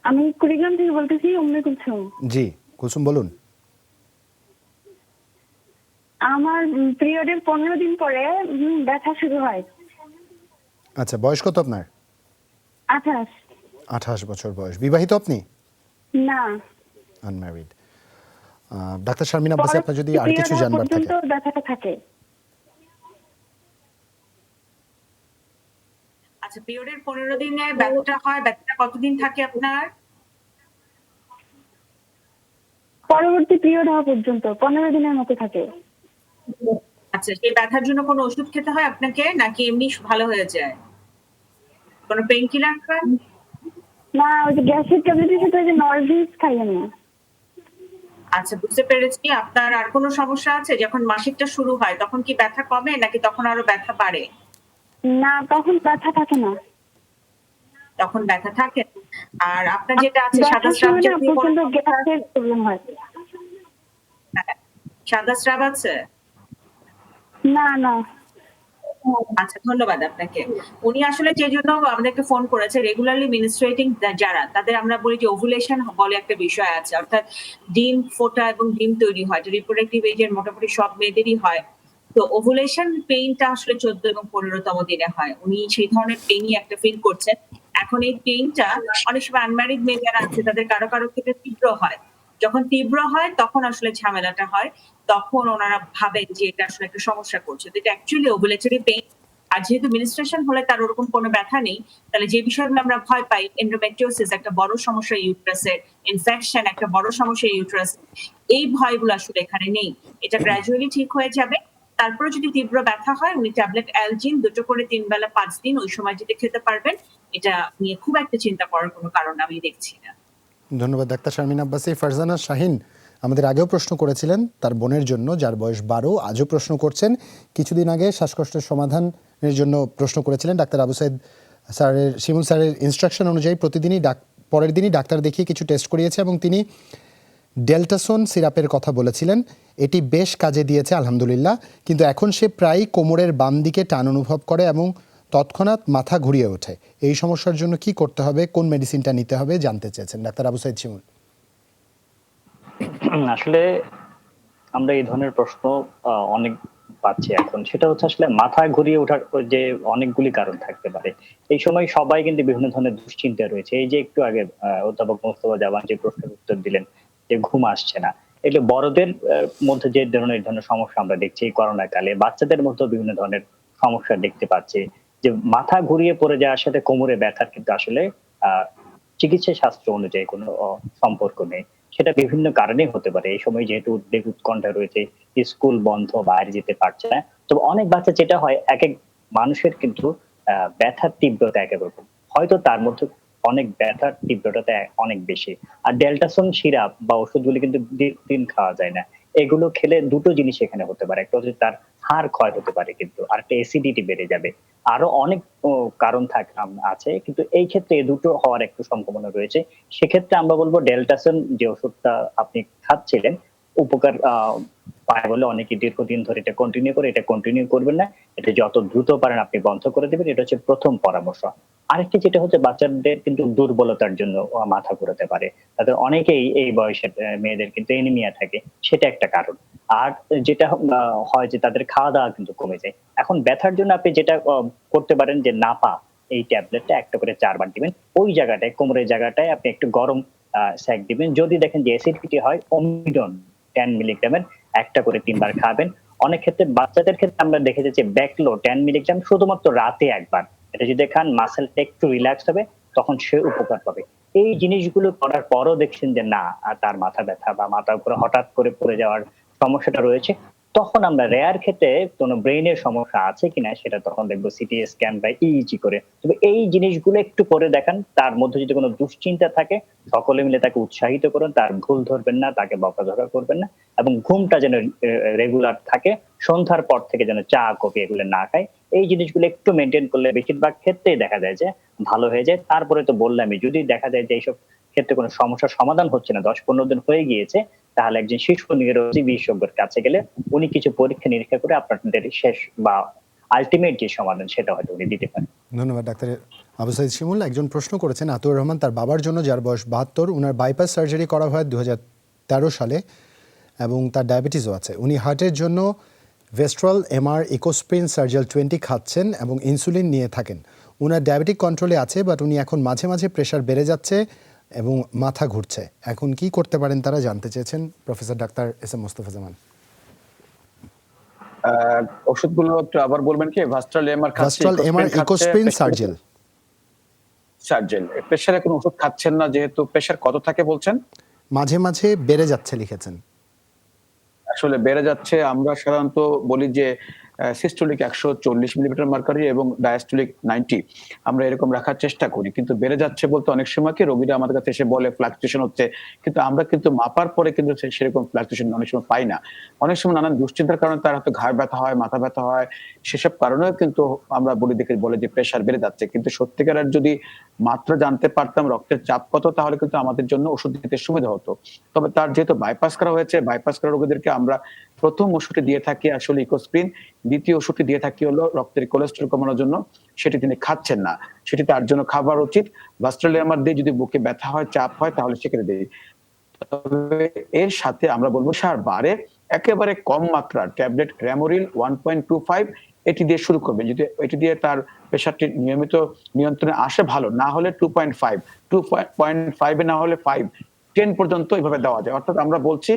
আমি কুড়িগ্রাম থেকে বলতেছি, উম্মে কুলসুম। জি, কুলসুম বলুন। আমার পিরিয়ডের 15 দিন পরে ব্যথা শুরু হয়। আচ্ছা, বয়স কত আপনার? 28। 28 বছর বয়স। বিবাহিত আপনি? না। আনম্যারিড। ডাক্তার শারমিন আব্বাসী, আপনার যদি আর কিছু জানবার থাকে। পর্যন্ত ব্যথাটা থাকে। আচ্ছা, পিরিয়ডের 15 দিনে ব্যথাটা হয়, ব্যথাটা কতদিন থাকে আপনার? পরবর্তী পিরিয়ড হওয়া পর্যন্ত 15 দিনের মতো থাকে। আচ্ছা, সেই ব্যথার জন্য কোনো ওষুধ খেতে হয় আপনাকে নাকি এমনি ভালো হয়ে যায়? কোনো পেইন কিলার খান? না, ওই যে গ্যাসের ট্যাবলেটের সাথে ওই যে নরভিস খাই আমি। আচ্ছা, বুঝতে পেরেছি। আপনার আর কোনো সমস্যা আছে? যখন মাসিকটা শুরু হয় তখন কি ব্যথা কমে নাকি তখন আরো ব্যথা বাড়ে? না, তখন ব্যথা থাকে না। তখন ব্যথা থাকে। আর আপনার যেটা আছে সাদা ব্যথার স্রাব সময় না জাতীয় কোনো প্রচন্ড সমস্যা আছে? গ্যাসের প্রবলেম হয়। হ্যাঁ, সাদা স্রাব আছে? না, না। আচ্ছা, ধন্যবাদ আপনাকে। উনি আসলে যে জন্য আমাদেরকে ফোন করেছে, রেগুলারলি মেনস্ট্রুয়েটিং যারা তাদের আমরা বলি যে ওভুলেশন বলে একটা বিষয় আছে, অর্থাৎ ডিম ফোটা এবং ডিম তৈরি হয়, রিপ্রোডাক্টিভ এজের মোটামুটি সব মেয়েদেরই হয়। তো ওভুলেশন পেইনটা আসলে 14 এবং 15তম দিনে হয়। উনি সেই ধরনের পেইনই একটা ফিল করছেন। এখন এই পেইনটা অনেক সময় আনম্যারিড মেয়ে যারা আছে তাদের কারো কারো ক্ষেত্রে তীব্র হয়। যখন তীব্র হয় তখন আসলে ঝামেলাটা হয়। তখন ওনারা ভাবেন যে এটা আসলে একটা সমস্যা করছে। তো এটা অ্যাকচুয়ালি ওভুলেটরি পেইন। আর যেহেতু মেনস্ট্রুয়েশন হলে তার ওরকম কোনো ব্যথা নেই, তাহলে যে বিষয়গুলো আমরা ভয় পাই, এন্ডোমেট্রিওসিস একটা বড় সমস্যা ইউটেরাসের, ইনফেকশন একটা বড় সমস্যা ইউটেরাস, এই ভয়গুলো আসলে এখানে নেই। এটা গ্র্যাজুয়ালি ঠিক হয়ে যাবে। তারপরে যদি তীব্র ব্যথা হয় উনি ট্যাবলেট অ্যালজিন 2 করে 3 বেলা 5 দিন ওই সময় যদি খেতে পারবেন, এটা নিয়ে খুব একটা চিন্তা করার কোনো কারণ আমি দেখছি না। ধন্যবাদ ডাক্তার শারমিন আব্বাসী। ফারজানা শাহিন আমাদের আগেও প্রশ্ন করেছিলেন তার বোনের জন্য, যার বয়স 12, আজও প্রশ্ন করছেন। কিছুদিন আগে শ্বাসকষ্টের সমাধানের জন্য প্রশ্ন করেছিলেন। ডাক্তার আবু সাইদ স্যারের, শিমুল স্যারের ইনস্ট্রাকশন অনুযায়ী প্রতিদিনই পরের দিনই ডাক্তার দেখিয়ে কিছু টেস্ট করিয়েছে এবং তিনি ডেল্টাসন সিরাপের কথা বলেছিলেন। এটি বেশ কাজে দিয়েছে আলহামদুলিল্লাহ, কিন্তু এখন সে প্রায়ই কোমরের বাম দিকে টান অনুভব করে এবং তৎক্ষণাৎ মাথা ঘুরিয়ে ওঠে। এই সমস্যার জন্য কি করতে হবে, কোন মেডিসিনটা নিতে হবে জানতে চেয়েছেন ডাক্তার আবু সাইদ শিমুল। আসলে আমরা এই ধরনের প্রশ্ন অনেক পাচ্ছি এখন। সেটা হচ্ছে আসলে মাথা ঘুরিয়ে ওঠার যে অনেকগুলি কারণ থাকতে পারে। এই সময় সবাই কিন্তু বিভিন্ন ধরনের দুশ্চিন্তা রয়েছে। এই যে একটু আগে অধ্যাপক মোস্তফা জামান যে প্রশ্নের উত্তর দিলেন যে ঘুম আসছে না, এগুলো বড়দের মধ্যে যে ধরনের সমস্যা আমরা দেখছি এই করোনা কালে, বাচ্চাদের মধ্যে বিভিন্ন ধরনের সমস্যা দেখতে পাচ্ছি। যে মাথা ঘুরিয়ে পড়ে যাওয়ার সাথে কোমরে ব্যথার কিন্তু আসলে চিকিৎসা শাস্ত্র অনুযায়ী কোনো সম্পর্ক নেই। সেটা বিভিন্ন কারণেই হতে পারে। এই সময় যেহেতু উদ্বেগ উৎকণ্ঠা রয়েছে, স্কুল বন্ধ, বাইরে যেতে পারছে না। তবে অনেক বাচ্চা যেটা হয়, এক মানুষের কিন্তু ব্যথার তীব্রতা এক এক রকম। হয়তো তার মধ্যে অনেক ব্যথার তীব্রতা অনেক বেশি। আর ডেল্টাসন সিরাপ বা ওষুধগুলি কিন্তু দীর্ঘদিন খাওয়া যায় না। এগুলো খেলে দুটো জিনিস এখানে হতে পারে। একটা হচ্ছে তার হাড় ক্ষয় হতে পারে কিন্তু, আর একটা অ্যাসিডিটি বেড়ে যাবে। আরো অনেক কারণ আছে, কিন্তু এই ক্ষেত্রে এই দুটো হওয়ার একটু সম্ভাবনা রয়েছে। সেক্ষেত্রে আমরা বলবো ডেল্টাসন যে ওষুধটা আপনি খাচ্ছিলেন, উপকার পায় বলে অনেকে দীর্ঘদিন ধরে এটা কন্টিনিউ করবেন না। এটা যত দ্রুত পারেন আপনি বন্ধ করে দিবেন। এটা হচ্ছে প্রথম পরামর্শ। আরেকটি যেটা হচ্ছে বাচ্চাদের কিন্তু দুর্বলতার জন্য মাথা ঘুরাতে পারে। তাদের অনেকেই এই বয়সের মেয়েদের কিন্তু এনিমিয়া থাকে, সেটা একটা কারণ। আর যেটা হয় যে তাদের খাওয়া দাওয়া কিন্তু কমে যায়। এখন ব্যথার জন্য আপনি যেটা করতে পারেন যে নাপা, এই ট্যাবলেটটা একটা করে 4 বার দিবেন। ওই জায়গাটায়, কোমরের জায়গাটায় আপনি একটু গরম সেক দিবেন। যদি দেখেন যে অ্যাসিডিটি হয়, অমিডন 10 মিলিগ্রামের একটা করে 3 বার খাবেন। অনেক ক্ষেত্রে বাচ্চাদের ক্ষেত্রে আমরা দেখেছি যে ব্যাকলো 10 মিলিগ্রাম শুধুমাত্র রাতে একবার। এটা যদি খান মাসেলটা একটু রিল্যাক্স হবে, তখন সে উপকার পাবে। এই জিনিসগুলো করার পরও দেখছেন যে না, তার মাথা ব্যথা বা মাথার উপরে হঠাৎ করে পড়ে যাওয়ার সমস্যাটা রয়েছে, তখন আমরা রেয়ার ক্ষেত্রে কোনো ব্রেইনের সমস্যা আছে কিনা সেটা তখন দেখবো সিটি স্ক্যান বা ইইজি করে। তবে এই জিনিসগুলো একটু করে দেখান। তার মধ্যে যদি কোনো দুশ্চিন্তা থাকে, সকলে মিলে তাকে উৎসাহিত করুন, তার ভুল ধরবেন না, তাকে বকাঝকা করবেন না, এবং ঘুমটা যেন রেগুলার থাকে। সন্ধ্যার পর থেকে যেন চা কফি এগুলো না খায়। এই জিনিসগুলো একটু মেনটেন করলে বেশিরভাগ ক্ষেত্রেই দেখা যায় যে ভালো হয়ে যায়। তারপরে তো বললামই, যদি দেখা যায় যে এইসব ক্ষেত্রে কোনো সমস্যার সমাধান হচ্ছে না, 10-15 দিন হয়ে গিয়েছে, তাহলে একজন শিশু নিউরোলজি বিশেষজ্ঞের কাছে গেলে উনি কিছু পরীক্ষা নিরীক্ষা করে আপনাদের শেষ বা আলটিমেট যে সমাধান সেটা হয়তো উনি দিতে পারেন। ধন্যবাদ ডাক্তার আবু সাইদ শিমুল। একজন প্রশ্ন করেছেন আতুর রহমান, তার বাবার জন্য, যার বয়স 72, উনার বাইপাস সার্জারি করা হয় 2013 সালে এবং তার ডায়াবেটিসও আছে। উনি হার্টের জন্য ভেস্ট্রল এমআর ইকোস্প্রিন সার্জাল 20 খাচ্ছেন এবং ইনসুলিন নিয়ে থাকেন। উনার ডায়াবেটিক কন্ট্রোলে আছে, বাট উনি এখন মাঝে মাঝে প্রেশার বেড়ে যাচ্ছে এবং মাথা ঘুরছে। এখন কি করতে পারেন তারা জানতে চেয়েছেন professor doctor S M Mostafa Zaman. ওষুধগুলো একটু আবার বলবেন কি? Vastarel MR Ecosprin Sergel. প্রেসারে কোনো ওষুধ খাচ্ছেন না, যেহেতু প্রেসার কত থাকে বলছেন? মাঝে মাঝে বেড়ে যাচ্ছে লিখেছেন। আসলে বেড়ে যাচ্ছে। আমরা সাধারণত বলি যে সিস্টোলিক 140 মিলিমিটার মার্কারি এবং ডায়াস্টোলিক 90 আমরা এরকম রাখার চেষ্টা করি। কিন্তু বেড়ে যাচ্ছে বলতে অনেক সময় কি রোগীরা আমাদের কাছে এসে বলে ফ্লাকচুয়েশন হচ্ছে। কিন্তু আমরা কিন্তু মাপার পরে কিন্তু সেরকম ফ্লাকচুয়েশন অনেক সময় পাই না। অনেক সময় নানান দুশ্চিন্তার কারণে তার হয়তো ঘাড় ব্যথা হয়, মাথা ব্যথা হয়। সেসব কারণেও কিন্তু আমরা বলে যে প্রেশার বেড়ে যাচ্ছে। কিন্তু সত্যিকারের যদি মাত্রা জানতে পারতাম রক্তের চাপ কত তাহলে কিন্তু আমাদের জন্য ওষুধ দিতে সুবিধা হতো। তবে তার যেহেতু বাইপাস করা হয়েছে, বাইপাস করা রোগীদেরকে আমরা প্রথম ওষুধটি দিয়ে থাকি আসলে ইকোস্প্রিন, দ্বিতীয় ওষুধটি দিয়ে থাকি হলো রক্তের কোলেস্টেরল কমানোর জন্য। সেটি তিনি খাচ্ছেন না। সেটি তার জন্য খাবার উচিত। ভাস্ট্রালিয়ামার দিয়ে যদি বুকে ব্যথা হয়, চাপ হয় তাহলে সেখানে দেই। তবে এর সাথে আমরা বলবো বারে একেবারে কম মাত্রার ট্যাবলেট র্যামোরিল 1.25 এটি দিয়ে শুরু করবেন। যদি এটি দিয়ে তার প্রেশারটি নিয়মিত নিয়ন্ত্রণে আসে ভালো, না হলে 2.5, 2.5 এ না হলে 5, 10 পর্যন্ত এভাবে দেওয়া যায়। অর্থাৎ আমরা বলছি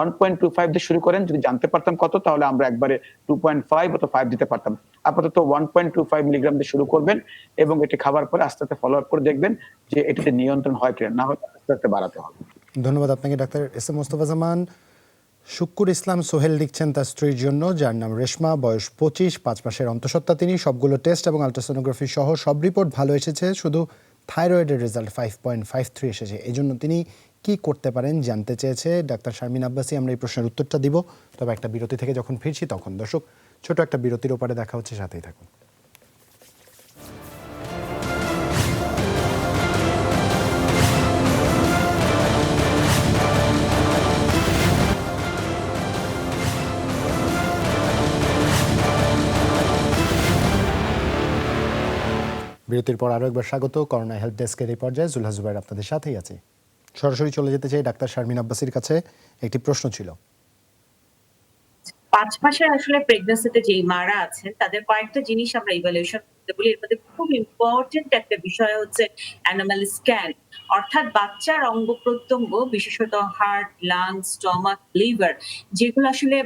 1.25 দিয়ে শুরু করেন। যদি জানতে পারতাম কত তাহলে আমরা একবারে 2.5 অথবা 5 দিতে পারতাম। আপাতত 1.25 মিলিগ্রাম দিয়ে শুরু করবেন এবং এটি খাবার পরে আস্তে আস্তে ফলো আপ করে দেখবেন যে এটিতে নিয়ন্ত্রণ হয় কিনা, না হলে আস্তে আস্তে বাড়াতে হবে। ধন্যবাদ আপনাকে ডাক্তার এস এম মোস্তফা জামান। শুক্কুর ইসলাম সোহেল লিখছেন তার স্ত্রীর জন্য, যার নাম রেশমা, বয়স 25, 5 মাসের অন্তঃসত্ত্বা তিনি। সবগুলো টেস্ট এবং আলট্রাসোনোগ্রাফি সহ সব রিপোর্ট ভালো এসেছে, শুধু থাইরয়েডের রেজাল্ট 5.53 এসেছে। এই জন্য তিনি কি করতে পারেন জানতে চেয়েছে ডাক্তার শারমিন আব্বাসী। আমরা এই প্রশ্নের উত্তরটা দিব, তবে একটা বিরতি থেকে যখন ফিরছি তখন। দর্শক, ছোট একটা বিরতির ওপারে দেখা হচ্ছে, সাথেই থাকুন। বিরতির পর আরও একবার স্বাগত। করোনা হেল্প ডেস্কের এই পর্যায়ে জুলহা জুবাইর আপনাদের সাথেই আছে। সরাসরি চলে যেতে চাই ডাক্তার শারমিন আব্বাসীর কাছে। একটি প্রশ্ন ছিল। 5 মাসের আসলে প্রেগন্যান্সিতে যেই মারা আছেন তাদের কয়েকটা জিনিস আমরা ইভালুয়েশন করতে বলি। এর মধ্যে খুব ইম্পর্টেন্ট একটা বিষয় হচ্ছে অ্যানোমালি স্ক্যান, অর্থাৎ বাচ্চার অঙ্গ প্রত্যঙ্গ, বিশেষত হার্ট, লাংস, স্টমাক, লিভার, যেগুলো আসলে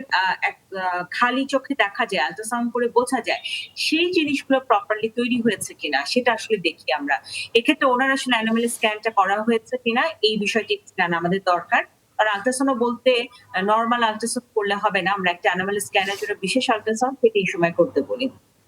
খালি চোখে দেখা যায়, আল্ট্রাসাউন্ড করে বোঝা যায়, সেই জিনিসগুলো প্রপারলি তৈরি হয়েছে কিনা সেটা আসলে দেখি আমরা। এক্ষেত্রে ওনার আসলে অ্যানোমালি স্ক্যানটা করা হয়েছে কিনা এই বিষয়টি জানা আমাদের দরকার। আর আল্ট্রাসাউন্ড বলতে নরমাল আল্ট্রাসাউন্ড করলে হবে না, আমরা একটা অ্যানোমালি স্ক্যানের জন্য বিশেষ আল্ট্রাসাউন্ড সেটা এই সময় করতে বলি।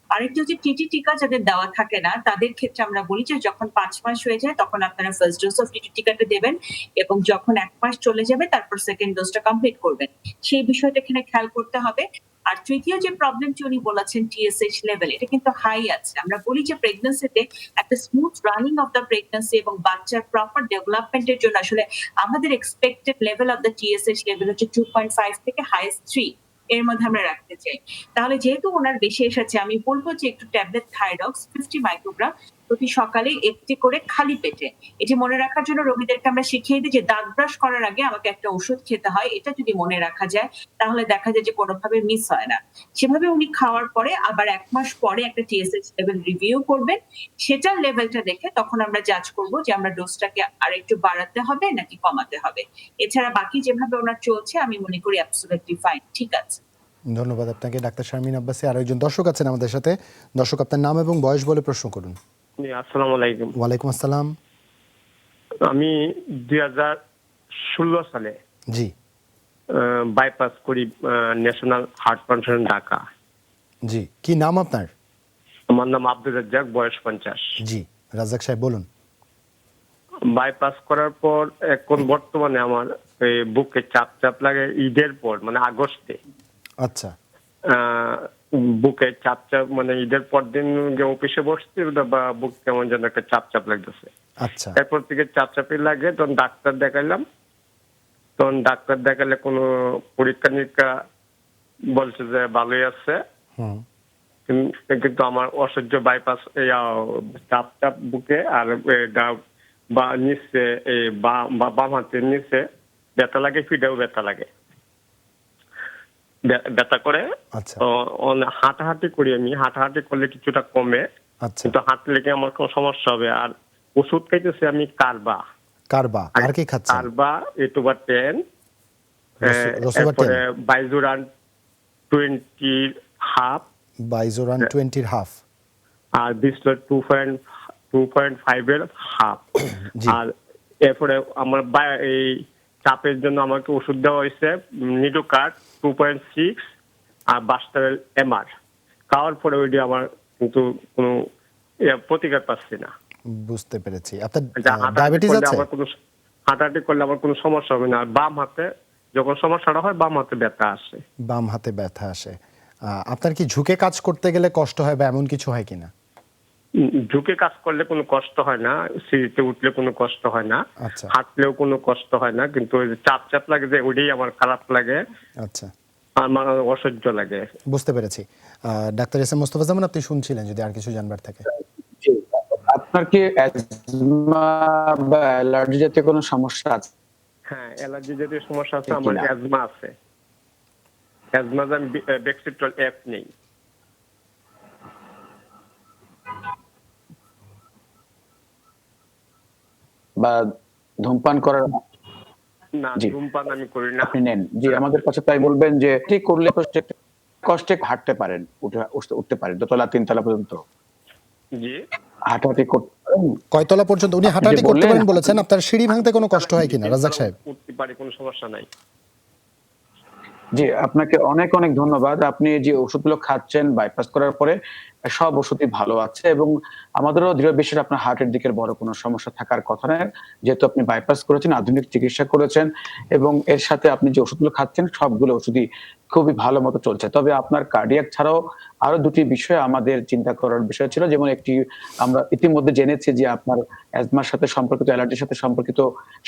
আরেকটি হচ্ছে টিটি টিকা যাদের দেওয়া থাকে না তাদের ক্ষেত্রে আমরা বলি যে যখন 5 মাস হয়ে যায় তখন আপনারা ফার্স্ট ডোজ অফ টিটি টিকাটা দেবেন এবং যখন 1 মাস চলে যাবে তারপর সেকেন্ড ডোজটা কমপ্লিট করবেন। সেই বিষয়টা এখানে খেয়াল করতে হবে। আর তৃতীয় যে প্রবলেমটি উনি বলেছেন টিএসএইচ লেভেল, এটা কিন্তু হাই আছে। আমরা বলি যে প্রেগন্যান্সিতে একটা smooth running of the pregnancy এবং বাচ্চার প্রপার ডেভেলপমেন্টের জন্য আসলে আমাদের expected level of the TSH level হচ্ছে 2.5 থেকে হাইয়েস্ট 3 এর মধ্যে আমরা রাখতে চাই। তাহলে যেহেতু ওনার বেশি এসেছে, আমি বলবো যে একটু ট্যাবলেট থাইরক্স 50 মাইক্রোগ্রাম প্রতি সকালে একটি করে খালি পেটে। এটি মনে রাখার জন্য রোগীদেরকে আমরা শিখিয়ে দিই যে দাঁত ব্রাশ করার আগে আমাকে একটা ওষুধ খেতে হয়। এটা যদি মনে রাখা যায় তাহলে দেখা যায় যে কোনোভাবে মিস হয় না। সেভাবে উনি খাওয়ার পরে আবার 1 মাস পরে একটা টিএসএইচ লেভেল রিভিউ করবেন। সেটার লেভেলটা দেখে তখন আমরা জাজ করব যে আমরা ডোজটাকে আর একটু বাড়াতে হবে নাকি কমাতে হবে। এছাড়া বাকি যেভাবে ওনার চলছে আমি মনে করি অ্যাবসলিউটলি ফাইন, ঠিক আছে। ধন্যবাদ আপনাকে ডাক্তার শারমিন আব্বাসী। আরো একজন দর্শক আছেন আমাদের সাথে। দর্শক, আপনার নাম এবং বয়স বলে প্রশ্ন করুন। আসসালামু আলাইকুম। ওয়ালাইকুম আসসালাম। আমি 2016 সালে জি বাইপাস করি ন্যাশনাল হার্ট ফাউন্ডেশন ঢাকা। জি, কি নাম আপনার? আমার নাম আব্দুর রাজ্জাক, বয়স 50। জি রাজ্জাক সাহেব বলুন। বাইপাস করার পর এখন বর্তমানে আমার বুকে চাপ চাপ লাগে ঈদের পর, মানে আগস্টে। আচ্ছা, বুকে চাপ চাপ, মানে ঈদের পর দিন অফিসে বসছি বা বুক কেমন যেন একটা চাপ চাপ লাগতেছে। আচ্ছা, এরপর থেকে চাপ চাপই লাগে, তখন ডাক্তার দেখাইলাম। তখন ডাক্তার দেখালে কোনো পরীক্ষা নিরীক্ষা বলছে যে ভালোই আছে, কিন্তু আমার অসহ্য বাইপাস চাপ চাপ বুকে আর বা নিচে বাম হাতের নিচে ব্যথা লাগে, ফিডেও ব্যথা লাগে, ব্যথা করে। আচ্ছা, হাঁটাহাঁটি করি, আমি হাঁটাহাঁটি করলে কিছুটা কমে, আচ্ছা, কিন্তু হাঁটলে কি আমার কোনো সমস্যা হবে। আর ওষুধ খাইতেছি আমি কারবা, আর কি খাচ্ছেন? কারবা, এটুবা 10, রসুবা 10, বাইজুরান 20 হাফ, বাইজোরান 20 হাফ, আর বিসলার 2.5 এর হাফ। আর এরপরে আমার এই চাপের জন্য আমাকে ওষুধ দেওয়া হয়েছে, নিডোকার্ড 2.6 আর বাস্টারেল এমআর। খাওয়ার পরে ওইটি আমার কিন্তু কোনো প্রতিকার পাচ্ছি না। বুঝতে পেরেছি। আপনার হাঁটাহাঁটি ডায়াবেটিস করলে আছে? হাঁটাহাঁটি করলে আমার কোনো সমস্যা হবে না। আর বাম হাতে যখন সমস্যাটা হয় বাম হাতে ব্যথা আসে। বাম হাতে ব্যথা আসে। আপনার কি ঝুঁকে কাজ করতে গেলে কষ্ট হয় বা এমন কিছু হয় কিনা? ঝুঁকে কাজ করলে কোনো কষ্ট হয় না, সিঁড়িতে উঠলে কোনো কষ্ট হয় না, আচ্ছা হাঁটলেও কোনো কষ্ট হয় না, কিন্তু ওই যে চাপ চাপ লাগে যে ওইটাই আমার খারাপ লাগে, আচ্ছা, আমার অসহ্য লাগে। বুঝতে পেরেছি। ডাক্তার এস এম মোস্তফা জামান, আপনি শুনছিলেন, যদি আর কিছু জানবার থাকে। জি, আপনার কি অ্যাজমা বা অ্যালার্জি জাতীয় কোনো সমস্যা আছে হ্যাঁ, অ্যালার্জি জাতীয় সমস্যা আছে, আমার কিনা? অ্যাজমা আছে। অ্যাজমা বেক্সিটল এফ নেই। বা ধূমপান করার না, জি ধূমপান আমি করি না। আপনি নেন? জি, আমাদের কাছে তাই বলবেন যে ঠিক করলে কষ্টে কষ্টে হাঁটতে পারেন, উঠতে পারেন দোতলা 3 তলা পর্যন্ত জি, হাঁটাহাঁটি করতে পারেন। কয়তলা পর্যন্ত উনি আপনি যে হাঁটাহাঁটি করতে বললেন, পারেন বলেছেন? আপনার সিঁড়ি ভাঙতে কোনো কষ্ট হয় কিনা রাজাক সাহেব? উঠতে পারি, কোনো সমস্যা নাই। জি, আপনাকে অনেক অনেক ধন্যবাদ। আপনি যে ওষুধগুলো খাচ্ছেন বাইপাস করার পরে সব ওষুধই ভালো আছে এবং আমাদেরও দৃঢ় বিশ্বাস আপনার হার্টের দিকের বড় কোনো সমস্যা থাকার কথা নয়। যেহেতু আপনি বাইপাস করেছেন, আধুনিক চিকিৎসা করেছেন এবং এর সাথে আপনি যে ওষুধগুলো খাচ্ছেন সবগুলো ওষুধই খুবই ভালো মতো চলছে। তবে আপনার কার্ডিয়াক ছাড়াও আরো ২ টি বিষয় আমাদের চিন্তা করার বিষয় ছিল। যেমন একটি আমরা ইতিমধ্যে জেনেছি যে আপনার অ্যাজমার সাথে সম্পর্কিত, অ্যালার্জির সাথে সম্পর্কিত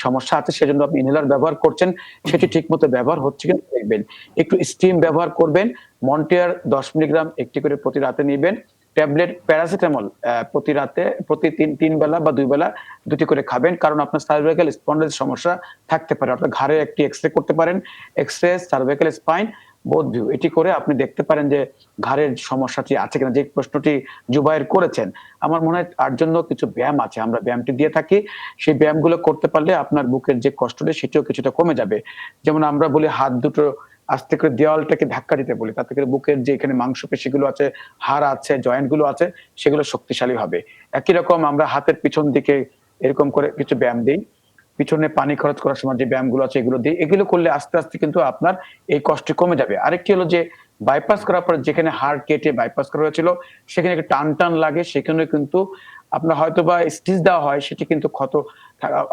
সমস্যা আছে। সেজন্য আপনি ইনহেলার ব্যবহার করছেন। সেটি ঠিকমতো ব্যবহার হচ্ছে কিনা দেখবেন। একটু স্টিম ব্যবহার করবেন। মন্টিয়ার ১০ মিলিগ্রাম একটি করে প্রতি রাতে নিবেন। ট্যাবলেট প্যারাসিটামল প্রতি রাতে প্রতি ৩ বেলা বা ২ বেলা ২ টি করে খাবেন। কারণ আপনার সার্ভাইকাল স্পন্ডাইটিস সমস্যা থাকতে পারে। আপনার ঘাড়ে একটি এক্স-রে করতে পারেন। X-ray, cervical spine, both view. এটি করে আপনি দেখতে পারেন যে ঘাড়ের সমস্যাটি আছে কিনা, যে প্রশ্নটি জুবায়ের করেছেন। আমার মনে হয় তার জন্য কিছু ব্যায়াম আছে। আমরা ব্যায়ামটি দিয়ে থাকি। সেই ব্যায়ামগুলো করতে পারলে আপনার বুকের যে কষ্টটা সেটিও কিছুটা কমে যাবে। যেমন আমরা বলি হাত দুটো আস্তে করে দেওয়ালটাকে ধাক্কা দিতে বলি। তাতে করে বুকের যে এখানে মাংসপেশিগুলো আছে, হাড় আছে, জয়েন্ট গুলো আছে সেগুলো শক্তিশালী হবে। একই রকম আমরা হাতের পিছন দিকে এরকম করে কিছু ব্যায়াম দেই। পিছনে পানি খরচ করার সময় যে ব্যায়ামগুলো আছে এগুলো দিই। এগুলো করলে আস্তে আস্তে কিন্তু আপনার এই কষ্ট কমে যাবে। আরেকটি হলো যে বাইপাস করার পর যেখানে হাড় কেটে বাইপাস করা হয়েছিল সেখানে একটু টান টান লাগে, সেখানে কিন্তু আপনার হয়তোবা স্টিচ দেওয়া হয়, সেটি কিন্তু ক্ষত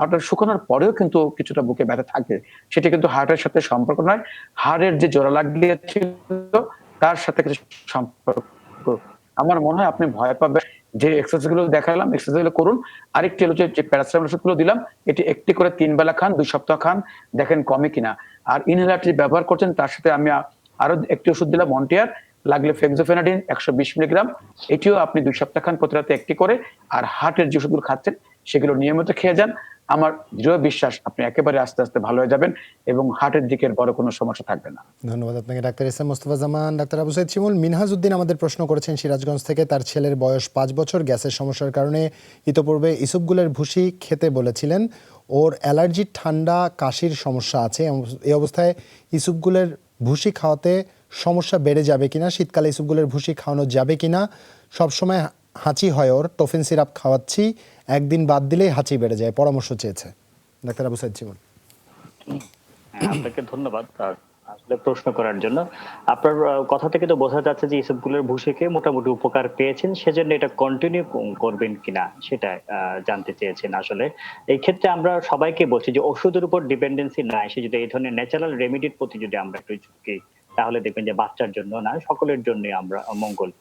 আপনার শুকানোর পরেও কিন্তু কিছুটা বুকে ব্যথা থাকে। সেটি কিন্তু হার্টের সাথে সম্পর্ক নয়, হাড়ের যে জোড়া লাগিয়েছিল তার সাথে কিছু সম্পর্ক। আমার মনে হয় আপনি ভয় পাবেন। যে এক্সারসাইজ গুলো দেখালাম এক্সারসাইজ গুলো করুন। আরেকটি হলো যে প্যারাসিটামল ওষুধগুলো দিলাম এটি একটি করে ৩ বেলা খান, ২ সপ্তাহ খান, দেখেন কমে কিনা। আর ইনহেলারটি ব্যবহার করছেন তার সাথে আমি আরো একটি ওষুধ দিলাম মন্টিয়ার, লাগলে ফেক্সোফেনাডিন ১২০ মিলিগ্রাম। এটিও আপনি ২ সপ্তাহ খান, প্রতি রাতে একটি করে। আর হার্টের যে ওষুধগুলো খাচ্ছেন সেগুলো নিয়মিত খেয়ে যান। আমার দৃঢ় বিশ্বাস আপনি একেবারে আস্তে আস্তে ভালো হয়ে যাবেন এবং হার্টের দিকের বড় কোনো সমস্যা থাকবে না। ধন্যবাদ আপনাকে ডাক্তার এস এম মোস্তফা জামান। ডাক্তার আবু সাইদ শিমুল। মিনহাজ উদ্দিন আমাদের প্রশ্ন করেছেন সিরাজগঞ্জ থেকে, তার ছেলের বয়স ৫ বছর, গ্যাসের সমস্যার কারণে ইতোপূর্বে ইসবগুলের ভুসি খেতে বলেছিলেন। ওর অ্যালার্জি, ঠান্ডা, কাশির সমস্যা আছে। এই অবস্থায় ইসবগুলের ভুসি খাওয়াতে সমস্যা বেড়ে যাবে কিনা, শীতকালে ইসবগুলের ভুসি খাওয়ানো যাবে কিনা, সবসময় হাঁচি হয় ওর, টোফেন সিরাপ খাওয়াচ্ছি, একদিন বাদ দিলেই হাঁচি বেড়ে যায়, পরামর্শ চেয়েছে ডাক্তার আবু সাইদ শিমুল। আপনাকে ধন্যবাদ আসলে প্রশ্ন করার জন্য। আপনার কথা থেকে তো বোঝা যাচ্ছে যে ইসবগুলের ভুসিকে মোটামুটি উপকার পেয়েছেন, সেজন্য এটা কন্টিনিউ করবেন কিনা সেটা জানতে চেয়েছেন। আসলে এই ক্ষেত্রে আমরা সবাইকে বলছি যে ওষুধের উপর ডিপেন্ডেন্সি না এসে যদি এই ধরনের ন্যাচারাল রেমেডির প্রতি যদি আমরা একটু ঝুঁকি, তাহলে দেখবেন যে বাচ্চার জন্য না সকলের জন্য আমরা মঙ্গল।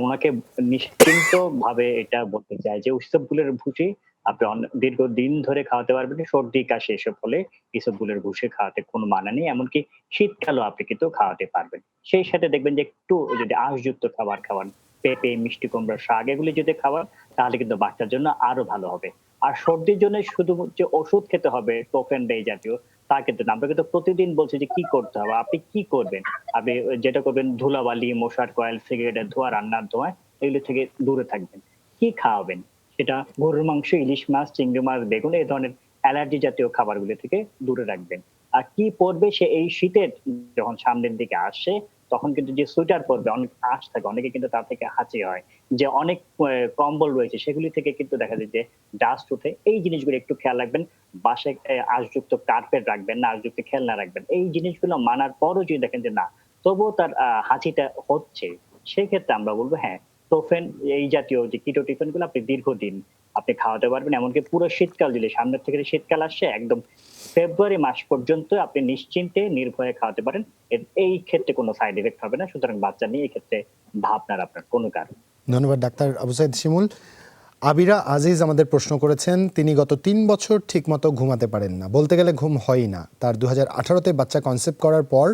ওনাকে নিশ্চিন্ত ভাবে এটা বলতে চাই যে ইসবগুলের ভুসি আপনি দীর্ঘদিন ধরে খাওয়াতে পারবেন। সর্দি কাশি এসব হলে ইসবগুলের ভুসি খাওয়াতে কোনো মানা নেই, এমনকি শীতকালেও আপনি কিন্তু খাওয়াতে পারবেন। সেই সাথে দেখবেন যে একটু যদি আঁশযুক্ত খাবার খাওয়ান, পেঁপে, মিষ্টি কুমড়া, শাক এগুলি যদি খাওয়ান তাহলে কিন্তু বাচ্চার জন্য আরো ভালো হবে। আর সর্দির জন্য শুধু যে ওষুধ খেতে হবে টোফেন এই জাতীয় তা কিন্তু না, আমরা কিন্তু প্রতিদিন বলছি যে কি করতে হবে। আপনি কি করবেন? আপনি যেটা করবেন ধুলাবালি, মশার কয়েল, সিগারেটের ধোঁয়া, রান্নার ধোঁয়া এগুলো থেকে দূরে থাকবেন। কি খাওয়াবেন? সেটা গরুর মাংস, ইলিশ মাছ, চিংড়ি মাছ, বেগুন এই ধরনের অ্যালার্জি জাতীয় খাবারগুলো থেকে দূরে রাখবেন। আর কি পড়বে সে এই শীতের যখন সামনের দিকে আসে তখন কিন্তু যে সোয়েটার পরবে অনেক আঁশ থাকে, অনেকে কিন্তু তার থেকে হাঁচি হয়। যে অনেক কম্বল রয়েছে সেগুলি থেকে কিন্তু দেখা যায় যে ডাস্ট উঠে। এই জিনিসগুলো একটু খেয়াল রাখবেন। বাসায় আঁশযুক্ত কার্পেট রাখবেন না, আঁশযুক্ত খেলনা রাখবেন। এই জিনিসগুলো মানার পরও যদি দেখেন যে না, তবুও তার হাঁচিটা হচ্ছে, সেক্ষেত্রে আমরা বলবো হ্যাঁ, টোফেন এই জাতীয় যে কিটো টিফিন গুলো আপনি দীর্ঘদিন আপনি খাওয়াতে পারবেন। এমনকি পুরো শীতকাল দিলে, সামনের থেকে যে শীতকাল আসছে একদম ফেব্রুয়ারি মাস পর্যন্ত আপনি নিশ্চিন্তে নির্ভয়ে খাওয়াতে পারেন। এই ক্ষেত্রে কোনো সাইড এফেক্ট হবে না। সুতরাং বাচ্চা নিয়ে এই ক্ষেত্রে ভাবনার আপনার কোনো কারণ। ধন্যবাদ ডাক্তার আবু সাইদ শিমুল। আবিরা আজিজ আমাদের প্রশ্ন করেছেন, তিনি গত 3 বছর ঠিকমতো ঘুমাতে পারেন না, বলতে গেলে ঘুম হয়ই না। তার 2018-তে বাচ্চা কনসেপ্ট করার পর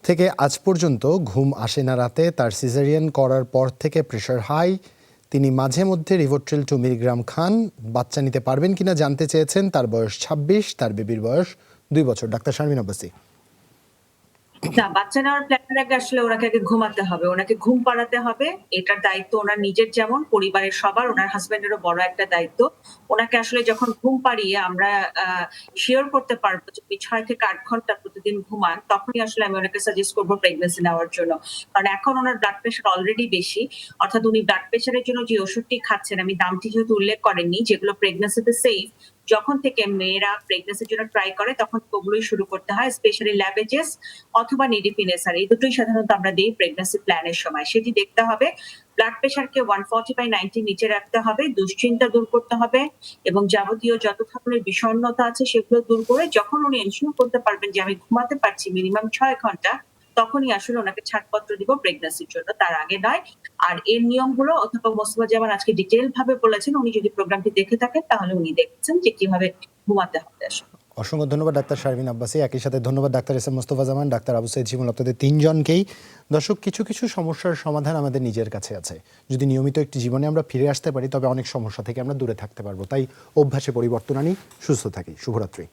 থেকে আজ পর্যন্ত ঘুম আসে না রাতে। তার সিজারিয়ান করার পর থেকে প্রেশার হাই। তিনি মাঝে মধ্যে রিভোট্রিল 2 মিলিগ্রাম খান। বাচ্চা নিতে পারবেন কিনা জানতে চেয়েছেন। তার বয়স 26, তার বেবির বয়স 2 বছর। ডাক্তার শারমিন আব্বাসী। না, বাচ্চা নেওয়ার প্ল্যানের আগে আসলে ওনাকে আগে ঘুমাতে হবে, ওনাকে ঘুম পাড়াতে হবে। এটার দায়িত্ব ওনার নিজের যেমন পরিবারের সবার, ওনার হাজবেন্ডেরও বড় একটা দায়িত্ব। ওনাকে আসলে যখন ঘুম পাড়িয়ে আমরা শিওর করতে পারবো যে 6 থেকে 8 ঘন্টা প্রতিদিন ঘুমান, তখনই আসলে আমি ওনাকে সাজেস্ট করবো প্রেগনেন্সি নেওয়ার জন্য। কারণ এখন ওনার ব্লাড প্রেশার অলরেডি বেশি, অর্থাৎ উনি ব্লাড প্রেশারের জন্য যে ওষুধটি খাচ্ছেন, আমি দামটি যেহেতু উল্লেখ করেননি, যেগুলো প্রেগনেন্সিতে সেফ, যখন থেকে মেয়েরা প্রেগনেন্সির জন্য ট্রাই করে তখন ওগুলোই শুরু করতে হয়, স্পেশালি ল্যাবেজেস অথবা নিডিপিনেসার। এই দুটোই সাধারণত আমরা দিই প্রেগনেন্সি প্ল্যানের সময়। সেটি দেখতে হবে, ব্লাড প্রেশারকে 140/90 নিচে রাখতে হবে, দুশ্চিন্তা দূর করতে হবে এবং যাবতীয় যত ধরনের বিষণ্ণতা আছে সেগুলো দূর করে যখন উনি এনশিওর করতে পারবেন যে আমি ঘুমাতে পারছি মিনিমাম 6 ঘন্টা, তখনই আসলে ওনাকে ছাড়পত্র দিব প্রেগনেন্সির জন্য, তার আগে নয়। আর এর নিয়মগুলো অথবা মোস্তফা যেমন আজকে ডিটেইল ভাবে বলেছেন, উনি যদি প্রোগ্রামটি দেখে থাকেন তাহলে উনি দেখছেন যে কিভাবে ঘুমাতে হবে আসলে। অসংখ্য ধন্যবাদ ডাক্তার শারমিন আব্বাসী। একই সাথে ধন্যবাদ ডাক্তার এস এম মোস্তফা জামান, ডাক্তার আবু সাইদ শিমুল, আপনাদের 3 জনকেই। দর্শক, কিছু কিছু সমস্যার সমাধান আমাদের নিজের কাছে আছে। যদি নিয়মিত একটি জীবনে আমরা ফিরে আসতে পারি তবে অনেক সমস্যা থেকে আমরা দূরে থাকতে পারবো। তাই অভ্যাসে পরিবর্তন আনি, সুস্থ থাকি। শুভরাত্রি।